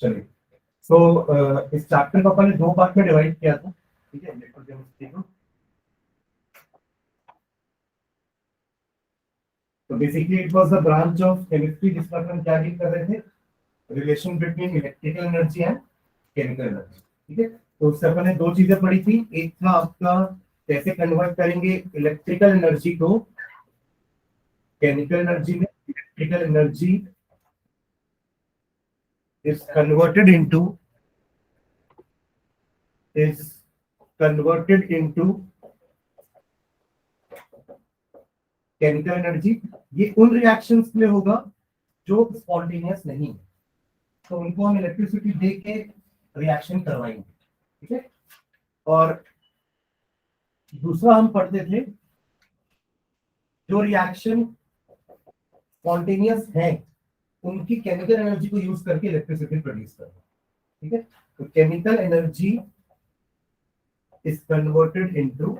चलिए, इस चैप्टर को अपन ने दो पार्ट में डिवाइड किया था, ठीक है, इलेक्ट्रोकेमिस्ट्री को। तो basically it was the branch of chemistry जिसमें अपन क्या डील कर रहे थे, relation between electrical energy and chemical energy, ठीक है। तो उससे अपन ने दो चीजें पढ़ी थी, एक था आपका कैसे कन्वर्ट करेंगे इलेक्ट्रिकल एनर्जी को केमिकल एनर्जी में। Electrical energy is converted into chemical energy. ये उन रिएक्शंस में होगा जो स्पॉन्टेनियस नहीं है, तो उनको हम इलेक्ट्रिसिटी दे के रिएक्शन करवाएंगे, ठीक है। और दूसरा हम पढ़ते थे जो रिएक्शन स्पॉन्टेनियस है उनकी केमिकल एनर्जी को यूज करके इलेक्ट्रिसिटी प्रोड्यूस करना, ठीक है। तो chemical energy is converted into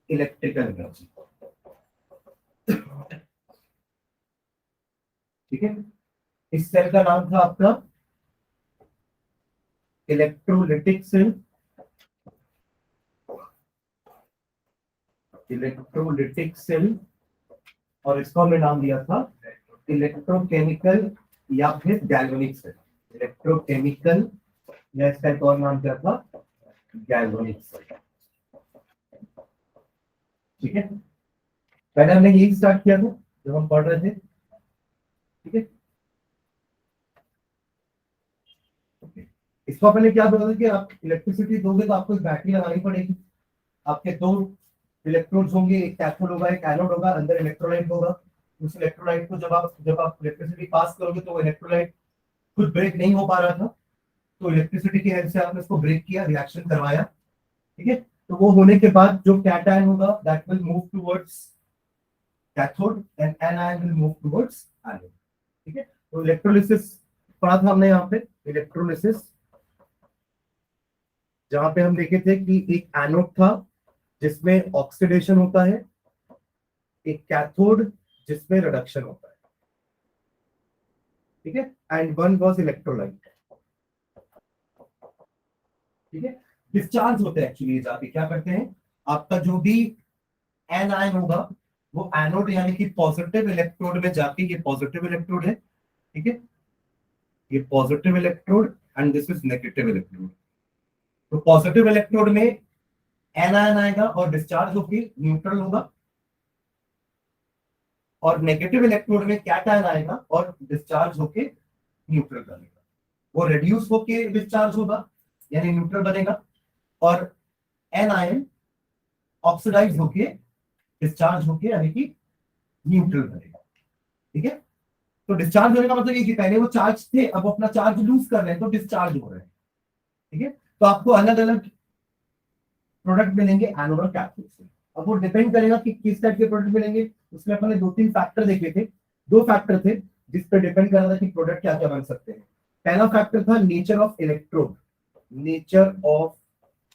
electrical energy, ठीक है। इस सेल का नाम था आपका इलेक्ट्रोलिटिक सेल, और इसको हमने नाम दिया था इलेक्ट्रोकेमिकल या फिर गैल्वेनिक सेल। इलेक्ट्रोकेमिकल या इसका एक और नाम क्या था, गैल्वेनिक सेल, ठीक है। पहले हमने यही स्टार्ट किया था जब हम पढ़ रहे थे, ठीक है। इसको पहले क्या बोला था कि आप इलेक्ट्रिसिटी दोगे तो आपको एक बैटरी लगानी पड़ेगी। आपके दो इलेक्ट्रोड्स होंगे, एक कैथोड होगा एक एनोड होगा, अंदर इलेक्ट्रोलाइट होगा। उस इलेक्ट्रोलाइट को जब आप इलेक्ट्रिसिटी पास करोगे तो वो इलेक्ट्रोलाइट खुद ब्रेक नहीं हो पा रहा था, तो इलेक्ट्रिसिटी की हेल्प से आपने उसको ब्रेक किया, रिएक्शन करवाया, ठीक है। तो वो होने के बाद जो कैटायन होगा that will move towards cathode and anion will move towards anode, ठीक है। तो इलेक्ट्रोलिसिस पढ़ा था हमने यहाँ पे, इलेक्ट्रोलिसिस, जहां पे हम देखे थे कि एक एनोड था जिसमें ऑक्सीडेशन होता है, एक कैथोड जिसमें रिडक्शन होता है, ठीक है। एंड वन वाज इलेक्ट्रोलाइट, ठीक है। डिस्चार्ज होते हैं एक्चुअली जाके क्या करते हैं, आपका जो भी एनायन होगा वो एनोड यानी कि पॉजिटिव इलेक्ट्रोड में जाके, ये पॉजिटिव इलेक्ट्रोड है, ठीक है, ये positive electrode and this is negative electrode. तो पॉजिटिव इलेक्ट्रोड में एनायन आएगा और डिस्चार्ज होकर न्यूट्रल होगा, और नेगेटिव इलेक्ट्रोड में कैटायन आएगा और डिस्चार्ज होके न्यूट्रल बनेगा। वो रिड्यूस होके डिस्चार्ज होगा यानी न्यूट्रल बनेगा, और एनायन ऑक्सीडाइज होके डिस्चार्ज होके यानी कि न्यूट्रल बनेगा, ठीक है। तो डिस्चार्ज होने का मतलब ये कि पहले वो चार्ज थे, अब वो अपना चार्ज लूज कर रहे हैं तो डिस्चार्ज हो रहे हैं, ठीक है। तो आपको अलग अलग प्रोडक्ट मिलेंगे एनोड और कैथोड से। अब वो डिपेंड करेगा कि किस टाइप के प्रोडक्ट मिलेंगे। उसमें अपने दो तीन फैक्टर देखे थे, दो फैक्टर थे जिस पर डिपेंड कर रहा था कि प्रोडक्ट क्या क्या बन सकते हैं। पहला फैक्टर था nature of electrode, nature of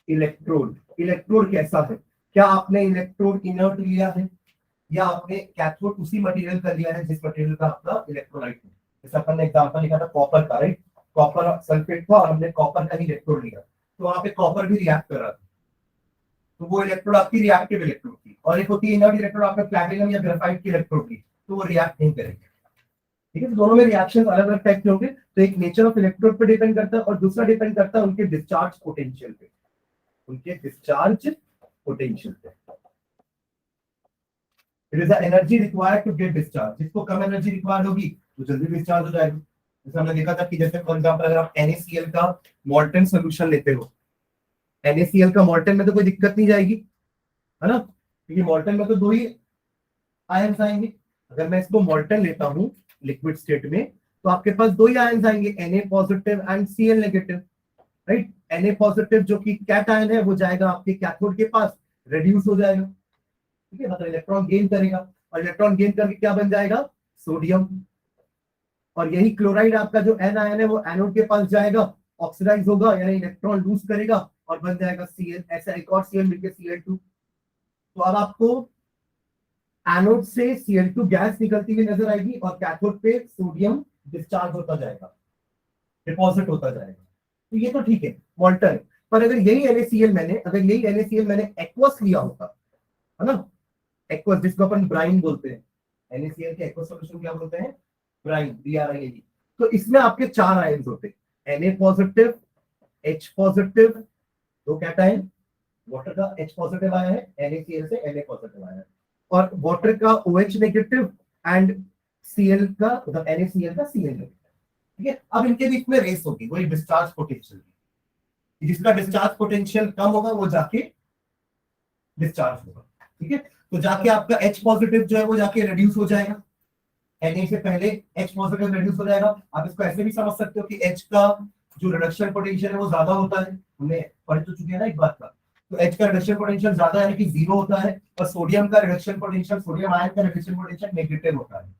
electrode, electrode कैसा है, क्या आपने इलेक्ट्रोड इनर्ट लिया है या आपने कैथोड उसी मटेरियल का लिया है जिस मटेरियल का आपका इलेक्ट्रोलाइट है। जैसे अपन ने एग्जांपल लिखा था कॉपर का, राइट, कॉपर सल्फेट था और हमने कॉपर का ही इलेक्ट्रोड लिया, तो वहां पे कॉपर भी रिएक्ट कर रहा था, तो वो इलेक्ट्रोड आपकी रिएक्टिव इलेक्ट्रोड थी। और एक होती है इनर्ट इलेक्ट्रोड, आपका प्लैटिनम या ग्रेफाइट की इलेक्ट्रोड थी, तो वो रिएक्ट नहीं करेंगे, ठीक है। तो दोनों में रिएक्शन अलग अलग टाइप के होंगे। तो एक नेचर ऑफ इलेक्ट्रोड पे डिपेंड करता है और दूसरा डिपेंड करता है उनके डिस्चार्ज पोटेंशियल पे, उनके डिस्चार्ज पोटेंशियल पे। It is the energy required to get discharge. जिसको कम एनर्जी रिक्वायर्ड होगी तो जल्दी डिस्चार्ज हो जाएगा। जैसे हमने देखा था कि जैसे फॉर एग्जांपल अगर आप NaCl का मॉल्टन सोल्यूशन लेते हो, NaCl का मॉल्टन में तो कोई दिक्कत नहीं जाएगी, है ना, क्योंकि मॉल्टन में तो दो ही आयंस आएंगे। अगर मैं इसको मॉल्टन लेता हूं लिक्विड स्टेट में तो आपके पास दो ही आयंस आएंगे, Na positive and Cl negative, right. Na positive जो कि कैटायन है वो जाएगा आपके कैथोड के पास, रिड्यूस हो जाएगा, ठीक है, मतलब इलेक्ट्रॉन गेन करेगा, और इलेक्ट्रॉन गेन करके क्या बन जाएगा, सोडियम। और यही क्लोराइड आपका जो एन आयन है वो एनोड के पास जाएगा, ऑक्सीडाइज होगा यानी इलेक्ट्रॉन लूज करेगा और बन जाएगा Cl, ऐसा एक और Cl मिलकर Cl2। तो अब आपको एनोड से Cl2 गैस निकलती हुई नजर आएगी और कैथोड पे सोडियम डिस्चार्ज होता जाएगा, डिपॉजिट होता जाएगा। तो ये तो ठीक है, मॉल्टर है। पर अगर यही NaCl मैंने एक्वस लिया होता, है ना, एक्वस जिसको अपन ब्राइन बोलते हैं, NaCl के एक्वस सॉल्यूशन क्या बोलते हैं, ब्राइन, BRIN। तो इसमें आपके 4 आयंस होते हैं, Na पॉजिटिव, H पॉजिटिव, दो कैटायन, वाटर का H पॉजिटिव आया है, NaCl से Na पॉजिटिव आया है, और वाटर का OH नेगेटिव एंड Cl का, मतलब NaCl का Cl नेगेटिव। ठीक है, अब इनके बीच में रेस होगी, वही डिस्चार्ज पोटेंशियल की। जिसका डिस्चार्ज पोटेंशियल कम होगा वो जाके डिस्चार्ज होगा। ठीक है, तो जाके आपका H पॉजिटिव जो है वो जाके रिड्यूस हो जाएगा, Na से पहले H पॉजिटिव रिड्यूस हो जाएगा। आप इसको ऐसे भी समझ सकते हो कि H का जो रिडक्शन पोटेंशियल है वो ज्यादा होता है, हमने पढ़ तो चुके हैं ना एक बात का। तो H का रिडक्शन पोटेंशियल ज्यादा यानी कि 0 होता है, और सोडियम का रिडक्शन पोटेंशियल, सोडियम आयन का रिडक्शन पोटेंशियल नेगेटिव होता है।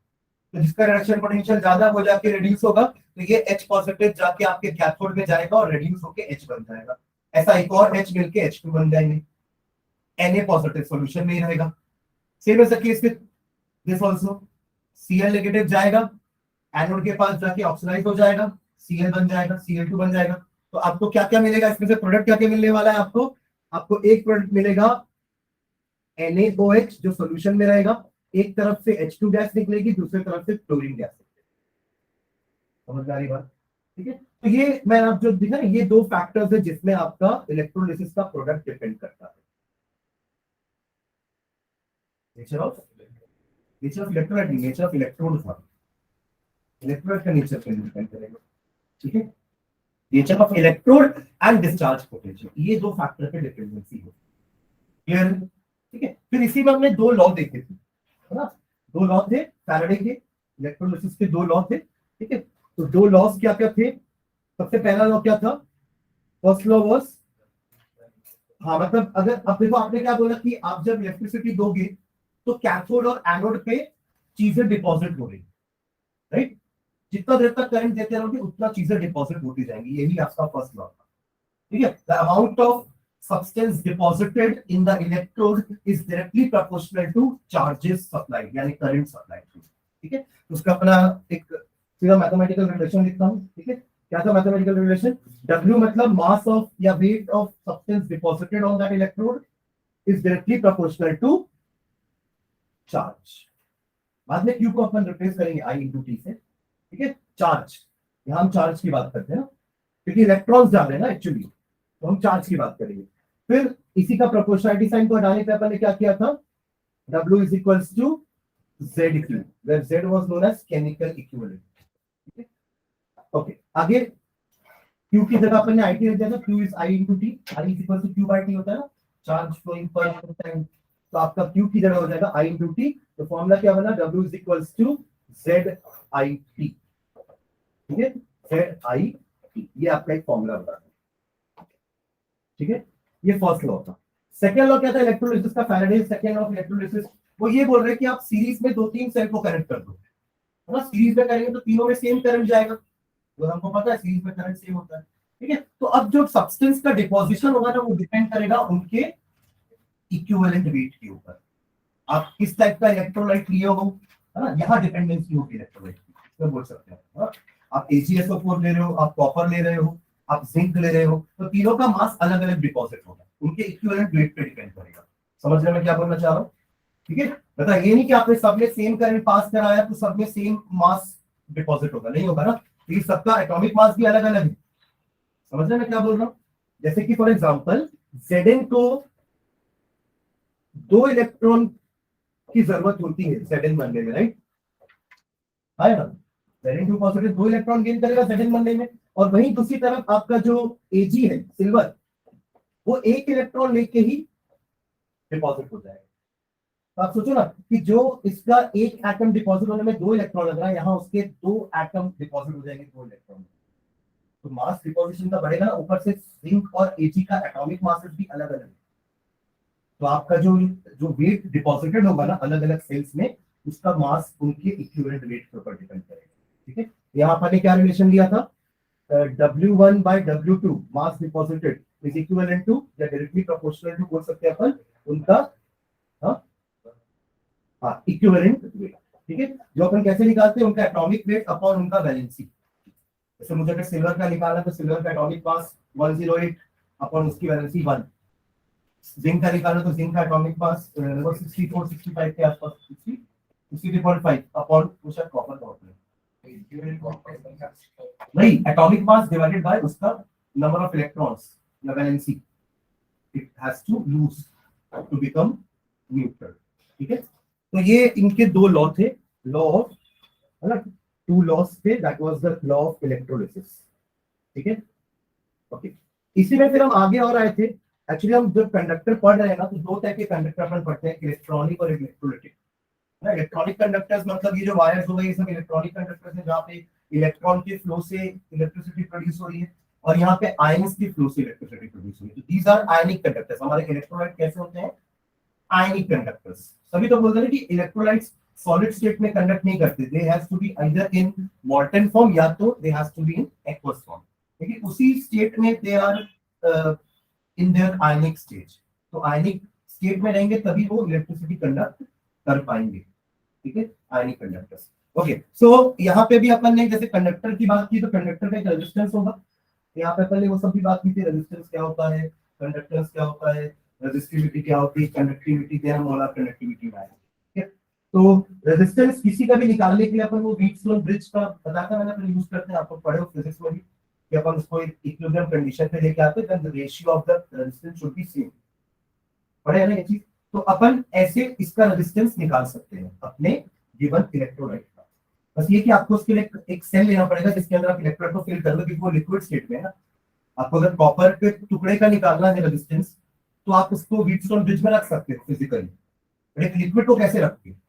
तो जिसका रिडक्शन पोटेंशियल ज्यादा हो जाके रिड्यूस होगा, तो ये H पॉजिटिव जाके आपके कैथोड में जाएगा और रिड्यूस होके H बन जाएगा। ऐसा एक और H मिलके H2 बन जाएंगे, Na पॉजिटिव सॉल्यूशन में ही रहेगा। Same is the case with this also, Cl negative जाएगा, एनोड के पास जाके ऑक्सीडाइज हो जाएगा, Cl बन जाएगा, Cl2 बन जाएगा। तो आपको क्या क्या मिलेगा इसमें से, प्रोडक्ट क्या क्या मिलने वाला है आपको एक प्रोडक्ट मिलेगा NaOH जो सॉल्यूशन में रहेगा, एक तरफ से H2 गैस निकलेगी, दूसरी तरफ से क्लोरीन गैस निकलेगी। समझ में आ रही बात? ठीक है, तो ये मैं आप जो दिखा, ये दो फैक्टर्स है जिसमें आपका इलेक्ट्रोलिसिस का प्रोडक्ट डिपेंड करता है। Nature of electrolyte, nature of electrode था, इलेक्ट्रोड का नेचर पे डिपेंड करेगा। ठीक है, nature of electrode and discharge potential, ये दो फैक्टर पे डिपेंडेंसी है। क्लियर? ठीक है, फिर इसी में हमने दो लॉ देखे थे, है ना, दो लॉ थे फैराडे के, इलेक्ट्रोलिसिस के दो लॉ थे। ठीक है, तो दो लॉस क्या क्या थे? सबसे पहला लॉ क्या था? फर्स्ट लॉ वाज, हाँ मतलब अगर अब देखो आपने क्या बोला कि आप जब इलेक्ट्रिसिटी दोगे तो कैथोड और एनोड पे चीजें डिपॉजिट हो रही, राइट? जितना देर तक करंट देते रहोगे उतना चीजें डिपॉजिट होती जाएंगी, यही आपका फर्स्ट लॉ था। ठीक है, the amount of substance deposited in the electrode is directly proportional to charges supplied, यानी करंट सप्लाई। ठीक है, तो उसका अपना एक सीधा मैथमेटिकल रिलेशन लिखता हूं। ठीक है, क्या था मैथमेटिकल रिलेशन? W मतलब मास ऑफ या weight of substance deposited on that electrode is directly proportional to charge. बाद में Q को अपन रिप्लेस करेंगे I into T से। ठीक है, चार्ज, यहां हम चार्ज की बात करते हैं ना, क्योंकि इलेक्ट्रॉन्स जा रहे हैं ना एक्चुअली, तो हम चार्ज की बात करेंगे। फिर इसी का प्रोपोर्शनलिटी साइन को हटाने पे अपन ने क्या किया था? W is equals to ZQ, where Z was known as chemical equivalent। ठीक है, ओके, आगे Q की जगह अपन ने IT रख दिया था, Q is I into T, I is equals to Q by T होता है ना, चार्ज फ्लोइंग पर टाइम। तो आपका Q की जगह हो जाएगा I into T। तो फॉर्मूला क्या बना? W is equals to ZIT। ठीक है, ZIT, ये आपका एक फॉर्मूला बना। ठीक है, ये फर्स्ट लॉ था। सेकंड लॉ क्या था इलेक्ट्रोलिसिस का? Faraday second law of electrolysis, वो ये बोल रहे हैं कि आप सीरीज में दो तीन सेल को कनेक्ट कर दो, है ना, सीरीज में करेंगे तो तीनों में सेम करंट जाएगा, तो हमको पता है सीरीज में करंट सेम होता है। ठीक है, तो अब जो सब्सटेंस का डिपोजिशन होगा ना वो डिपेंड करेगा उनके इक्विवेलेंट वेट के ऊपर। आप किस टाइप का इलेक्ट्रोलाइट लिए हो, है ना, यहाँ डिपेंडेंसी होगी इलेक्ट्रोलाइट की, बोल सकते हैं। आप AgSO4 ले रहे हो, आप कॉपर ले रहे हो, आप जिंक ले रहे हो, तो तीनों का मास अलग अलग डिपॉजिट होगा, उनके इक्विवेलेंट वेट पे डिपेंड करेगा। समझ रहे मैं क्या बोलना चाह रहा हूँ? ठीक है, बता ये नहीं कि आपने सब में सेम करंट पास कराया तो सब में सेम मास डिपॉजिट होगा, नहीं होगा ना, क्योंकि सबका एटॉमिक मास भी अलग अलग है। समझ रहे मैं क्या बोल रहा हूँ? जैसे कि फॉर एग्जाम्पल Zn को 2 इलेक्ट्रॉन की जरूरत होती है Zn बनने में, राइट? है ना, Zn2 पॉजिटिव 2 इलेक्ट्रॉन गेन करेगा Zn बनने में, और वहीं दूसरी तरफ आपका जो Ag है सिल्वर, वो 1 इलेक्ट्रॉन लेके ही डिपॉजिट हो जाएगा। तो आप सोचो ना कि जो इसका एक एटम डिपॉजिट होने में 2 इलेक्ट्रॉन लग रहा है, यहाँ उसके 2 एटम डिपॉजिट हो जाएंगे 2 इलेक्ट्रॉन, तो मास डिपॉजिशन का बढ़ेगा ना। ऊपर से जिंक और Ag का एटॉमिक मासेस भी अलग अलग है, तो आपका जो जो वेट डिपॉजिटेड होगा ना अलग अलग सेल्स में, उसका मास उनके इक्विवेलेंट वेट के ऊपर डिपेंड करेगा। ठीक है, यहाँ पर ने क्या रिलेशन लिया था? W1 by W2 mass deposited is equivalent to या डायरेक्टली प्रोपोर्शनल टू बोल सकते हैं अपन उनका, हाँ, हाँ इक्विवेलेंट वेट, ठीक है। जो अपन कैसे निकालते हैं, उनका एटॉमिक वेट अपॉन उनका वैलेंसी। जैसे मुझे अगर सिल्वर का निकालना तो सिल्वर का एटॉमिक मास 108 अपॉन उसकी वैलेंसी 1। जिंक का निकालना तो जिंक का एटॉमिक मास 64 65 के आसपास, 63.5 अपॉन उसका कॉपर का होता है। नहीं, एटॉमिक मास डिवाइडेड बाय उसका नंबर ऑफ इलेक्ट्रॉन्स या valency, it has to lose to become neutral, ठीक है। तो ये इनके दो लॉ थे, लॉ ऑफ, है ना, टू लॉस थे, that was the law of electrolysis, ठीक है। ओके, इसी में फिर हम आगे और आए थे। एक्चुअली हम जब कंडक्टर पढ़ रहे हैं ना, तो दो टाइप के कंडक्टर अपन पढ़ते हैं, इलेक्ट्रॉनिक और इलेक्ट्रोलिटिक। इलेक्ट्रॉनिक कंडक्टर्स मतलब ये जो वायर्स हो गए, ये सब इलेक्ट्रॉनिक कंडक्टर्स हैं, जहाँ पे इलेक्ट्रॉन के फ्लो से इलेक्ट्रिसिटी प्रोड्यूस हो रही है, और यहाँ पे आयंस के फ्लो से इलेक्ट्रिसिटी प्रोड्यूस हो रही है। These are ionic conductors. हमारे इलेक्ट्रोलाइट कैसे होते हैं? Ionic conductors. सभी तो बोलते हैं कि इलेक्ट्रोलाइट्स सॉलिड स्टेट में कंडक्ट नहीं करते, they have to be either in molten form या तो they have to be in aqueous form, लेकिन उसी स्टेट में they are in their ionic stage. तो आयनिक स्टेट में रहेंगे तभी वो इलेक्ट्रिसिटी कंडक्ट कर पाएंगे, ठीक है, आयनिक कंडक्टर्स। ओके, सो यहाँ पे भी अपन ने जैसे कंडक्टर की बात की, तो कंडक्टर का एक रेजिस्टेंस होगा। यहाँ पे पहले वो सब भी बात की थी, रेजिस्टेंस क्या होता है, कंडक्टेंस क्या होता है, रेजिस्टिविटी क्या होती है, कंडक्टिविटी, देयर मोलर कंडक्टिविटी है, ठीक है। तो रेजिस्टेंस किसी का भी निकालने के लिए अपन वो व्हीटस्टोन ब्रिज का बताया था मैंने, अपन यूज करते हैं, आपको पढ़े हो फिजिक्स में भी, कि अपन उसको एक इक्विलिब्रियम कंडीशन पे लेके आते हैं, then the ratio of the resistance should be same. पढ़े है ना ये चीज? तो अपन ऐसे इसका रेजिस्टेंस निकाल सकते हैं अपने गिवन इलेक्ट्रोलाइट का। बस ये कि आपको उसके लिए एक सेल लेना पड़ेगा जिसके अंदर आप इलेक्ट्रोलाइट को फिल कर दो, क्योंकि वो लिक्विड स्टेट में है ना। आपको अगर कॉपर के टुकड़े का निकालना है रेजिस्टेंस, तो आप उसको व्हीटस्टोन ब्रिज में रख सकते हो फिजिकली। एक लिक्विड को कैसे रखते हैं?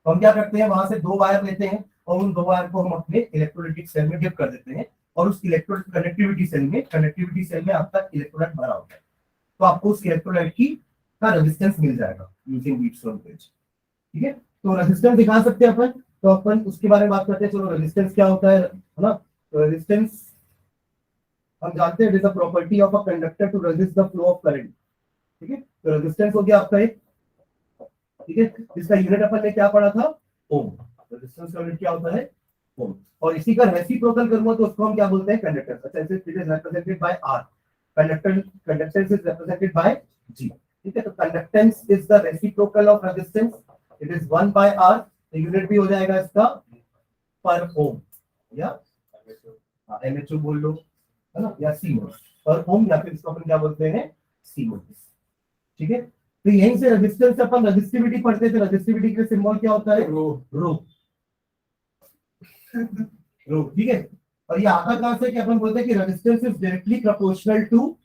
तो हम क्या करते हैं, वहां से दो वायर लेते हैं और उन दो वायर को हम अपने इलेक्ट्रोलाइटिक सेल में डिप कर देते हैं, और उस इलेक्ट्रोलाइट कनेक्टिविटी सेल में आपका इलेक्ट्रोलाइट भरा होता है। तो आपको उस इलेक्ट्रोलाइट की का रेजिस्टेंस मिल जाएगा यूजिंग व्हीटस्टोन ब्रिज, ठीक है। तो रेजिस्टेंस दिखा सकते हैं अपन, तो अपन उसके बारे में बात करते हैं। चलो, रेजिस्टेंस क्या होता है ना। तो रेजिस्टेंस हम जानते हैं, it is a property of a conductor to resist the flow of current, ठीक है। तो रेजिस्टेंस हो गया आपका एक, ठीक है, इसका यूनिट अपन ने क्या पढ़ा था? ओम। रेजिस्टेंस का यूनिट क्या होता है? ओम। और इसी का रेसिप्रोकल करूंगा तो उसको हम क्या बोलते हैं? कंडक्टेंस। अच्छा, it is represented by R. Conductance is represented by G, ठीक है। तो conductance is the reciprocal of resistance, it is 1 by R. तो यूनिट भी हो जाएगा इसका पर ओम, या एमएचओ बोल लो, है ना, या सीमेंस पर ओम, या फिर इसको अपन क्या बोलते हैं? सीमेंस, ठीक है। तो यहीं से रेजिस्टेंस अपन रेजिस्टिविटी पढ़ते थे। रेजिस्टिविटी का सिंबल क्या होता है? रो। रो, रो, ठीक है। और ये आता कहां से कि अपन बोलते हैं कि resistance is directly proportional to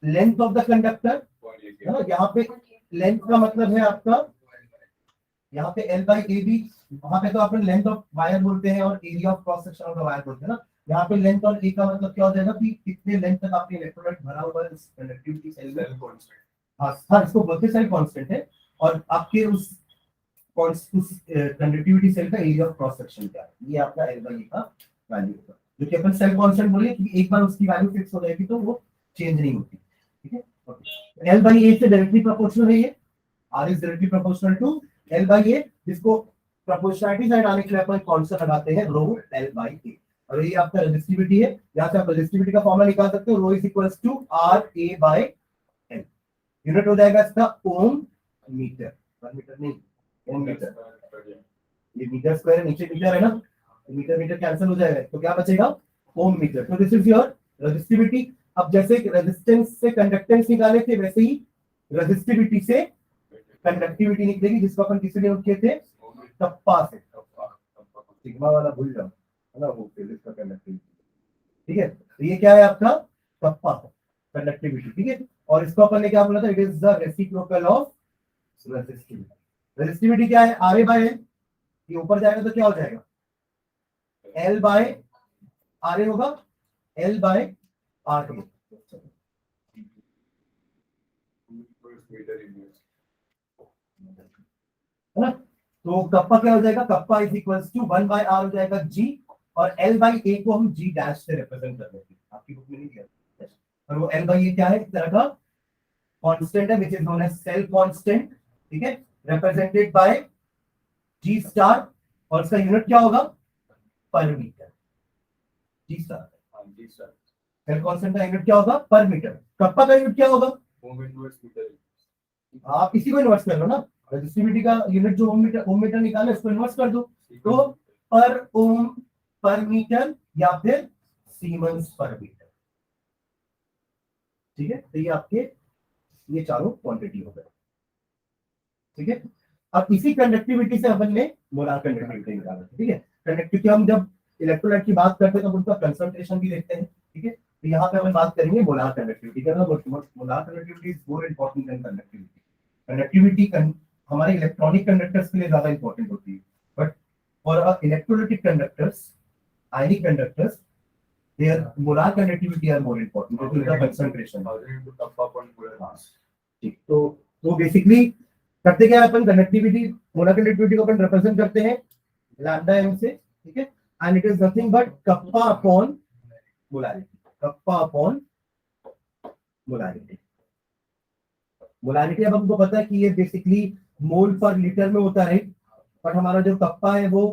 length of the conductor, है ना। यहाँ पे लेंथ का मतलब है आपका, यहाँ पे L बाई ए बी, वहां पे तो अपन लेंथ ऑफ वायर बोलते हैं और area of cross section of the wire बोलते हैं ना। यहाँ पे लेंथ और ए का मतलब क्या हो जाएगा कि कितने लेंथ तक आपके इलेक्ट्रोलाइट भरा हुआ है इस कंडक्टिविटी सेल में। हाँ हाँ, इसको बोलते हैं सेल कांस्टेंट है। और आपके उस कंडक्टिविटी सेल का एरिया ऑफ क्रॉस सेक्शन क्या है, ये आपका L बाई ए का वैल्यू होगा, जो कि अपन सेल कांस्टेंट बोले, क्योंकि एक बार उसकी वैल्यू फिक्स हो जाएगी तो वो चेंज नहीं होती, ठीक है। ओके, L बाई ए से डायरेक्टली प्रोपोर्शनल है ये, R is directly proportional to L by A, जिसको प्रोपोर्शनलिटी साइड आने के लिए अपन कांस्टेंट लगाते हैं रो L बाई ए। और ये आपका रेजिस्टिविटी है, यहाँ से आप रेजिस्टिविटी का फॉर्मूला निकाल सकते हो, rho is equals to R A by L. Unit हो जाएगा इसका ओम मीटर, मीटर नहीं, ओम मीटर। ये मीटर स्क्वायर है, नीचे मीटर है ना, तो मीटर मीटर कैंसिल हो जाएगा, तो क्या बचेगा? ओम मीटर। तो दिस इज योर रेजिस्टिविटी। अब जैसे रेजिस्टेंस से कंडक्टेंस निकाले थे, वैसे ही रेजिस्टिविटी से कंडक्टिविटी निकलेगी, जिसको अपन किसी ने किए थे? कप्पा से। सिग्मा वाला भूल जाओ, है ना, वो इसका कंडक्टिविटी, ठीक है। तो ये क्या है आपका? कप्पा कंडक्टिविटी, ठीक है। और इसको अपन ने क्या बोला था? It is the reciprocal of resistivity. Resistivity क्या है? R A by L. ये ऊपर जाएगा तो क्या हो जाएगा? एल बाय आर ए होगा, एल बाय आर ए, है ना। तो कप्पा क्या हो जाएगा? Kappa is equals to 1 by R हो जाएगा जी, और एल बाई ए को हम जी डैश से रिप्रेजेंट कर देते हैं, आपकी बुक में नहीं दिया, और वो एल बाई ए क्या है? एक तरह का कांस्टेंट है, which is known as cell constant, ठीक है। represented by G star और इसका यूनिट क्या होगा per metre G star cell constant का यूनिट क्या होगा पर मीटर कप्पा का यूनिट क्या होगा ओम इनवर्स मीटर आप इसी को इन्वर्स कर लो ना रेजिस्टिविटी का यूनिट जो ओम मीटर निकाले उसको इन्वर्स कर दो तो पर ओम पर मीटर या फिर सीमेंस पर मीटर ठीक है तो ये आपके ये चारों क्वांटिटी हो गए ठीक है अब इसी कंडक्टिविटी से अपन ने मोलार कंडक्टिविटी निकाला ठीक है कंडक्टिविटी हम जब इलेक्ट्रोलाइट की बात करते हैं तो उनका कंसंट्रेशन भी देखते हैं ठीक है तो यहाँ पे हम बात करेंगे मोलार कंडक्टिविटी का molar conductivity is more important than conductivity conductivity हमारे इलेक्ट्रॉनिक कंडक्टर्स के लिए ज्यादा इंपॉर्टेंट होती है but for electrolytic conductors ionic conductors their molar conductivity are more important because the concentration ठीक तो बेसिकली करते क्या है अपन कंडक्टिविटी मोलर कंडक्टिविटी को अपन रिप्रेजेंट करते हैं लैम्डा एम से ठीक है and it is nothing but kappa upon molarity kappa upon molarity molarity अब हमको पता है कि ये बेसिकली मोल पर लीटर में होता है बट हमारा जो कप्पा है वो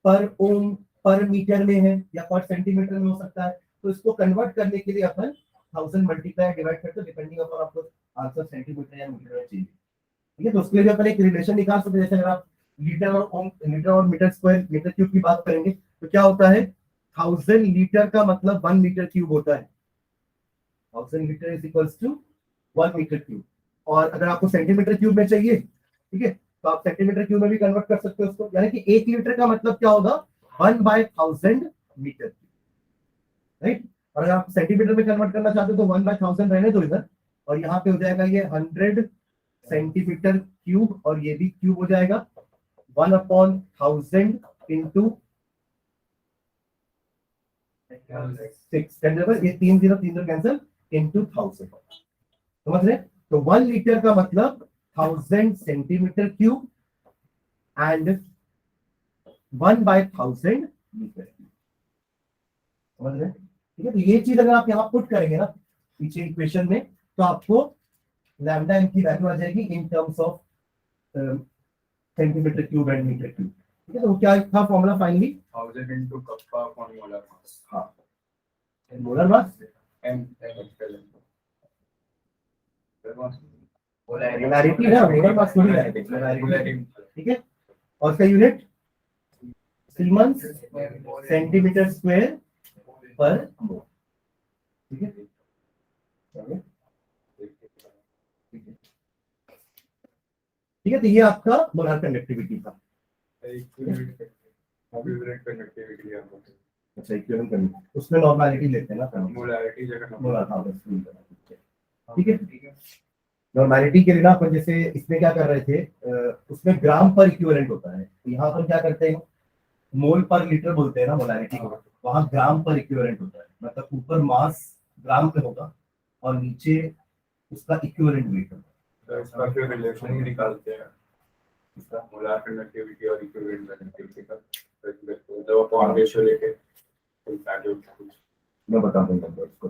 पर ओम पर मीटर में है या पर सेंटीमीटर में हो सकता है तो इसको कन्वर्ट करने के लिए अपन 1000 मल्टीप्लाई डिवाइड करते हैं डिपेंडिंग अपॉन आपको आंसर सेंटीमीटर या मीटर में चाहिए ठीक है तो उसके लिए अपन एक रिलेशन निकाल सकते हैं जैसे अगर आप लीटर और मीटर स्क्वायर मीटर क्यूब की बात करेंगे तो क्या होता है 1000 लीटर का मतलब 1 मीटर क्यूब होता है 1000 litre is equals to 1 metre cube और अगर आपको सेंटीमीटर क्यूब में चाहिए ठीक है तो आप सेंटीमीटर क्यूब में भी कन्वर्ट कर सकते हो उसको यानी कि 1 लीटर का मतलब क्या होगा 1/1000 मीटर राइट और अगर आप सेंटीमीटर में कन्वर्ट करना चाहते हो तो 1/1000 रहने दो इधर और यहाँ पे हो जाएगा ये 100 सेंटीमीटर क्यूब और ये भी क्यूब हो जाएगा 1/1000 इंटू 6 ये 3 कैंसिल इंटू 1000 समझ रहे तो 1 लीटर का मतलब 1000 सेंटीमीटर क्यूब एंड 1/1000 मीटर समझ रहे ठीक है तो ये चीज अगर आप यहाँ पुट करेंगे ना पीछे इक्वेशन में तो आपको लैम्डा एम की वैल्यू आ जाएगी in terms of centimetre cube and metre cube ठीक है तो क्या था formula finally 1000 into kappa upon molar mass हाँ मोलर मास m मोलैरिटी है मोलर मास थोड़ी है ठीक है और इसका यूनिट सीमेंस सेंटीमीटर स्क्वायर पर मोल ठीक है ठीक है तो ये आपका मोलर कंडक्टिविटी था अच्छा इक्विवेलेंट करनी उसमें नॉर्मलिटी लेते हैं ना मोलारिटी जगह मोलर ठीक है नॉर्मलिटी के लिए ना अपन जैसे इसमें क्या कर रहे थे उसमें ग्राम पर इक्विवेलेंट होता है यहाँ पर क्या करते हैं मोल पर लीटर बोलते हैं ना मोलारिटी को वहां ग्राम पर इक्विवेलेंट होता है मतलब ऊपर मास ग्राम पे होगा और नीचे उसका इक्विवेलेंट वेट होगा इसका फिर रिलेशन ही निकालते हैं इसका मोलार कंडक्टिविटी और इक्विवेलेंट कंडक्टिविटी का जब अपॉन रेशियो लेके मैं बता दूंगा इसको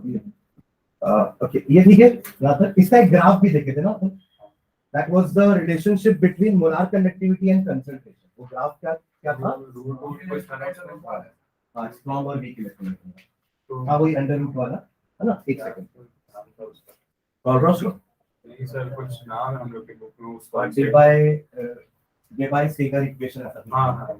ओके ये ठीक है यहाँ तक इसका एक ग्राफ भी देखे थे ना that was the relationship between molar conductivity and concentration वो ग्राफ क्या क्या था हाँ स्ट्रॉन्ग और वीक इलेक्ट्रॉन हाँ वही अंडर रूट वाला है ना एक सेकंड और नहीं सर कुछ नाम है हम लोग के बुक में उसका डेबाय सेगर इक्वेशन आता है हाँ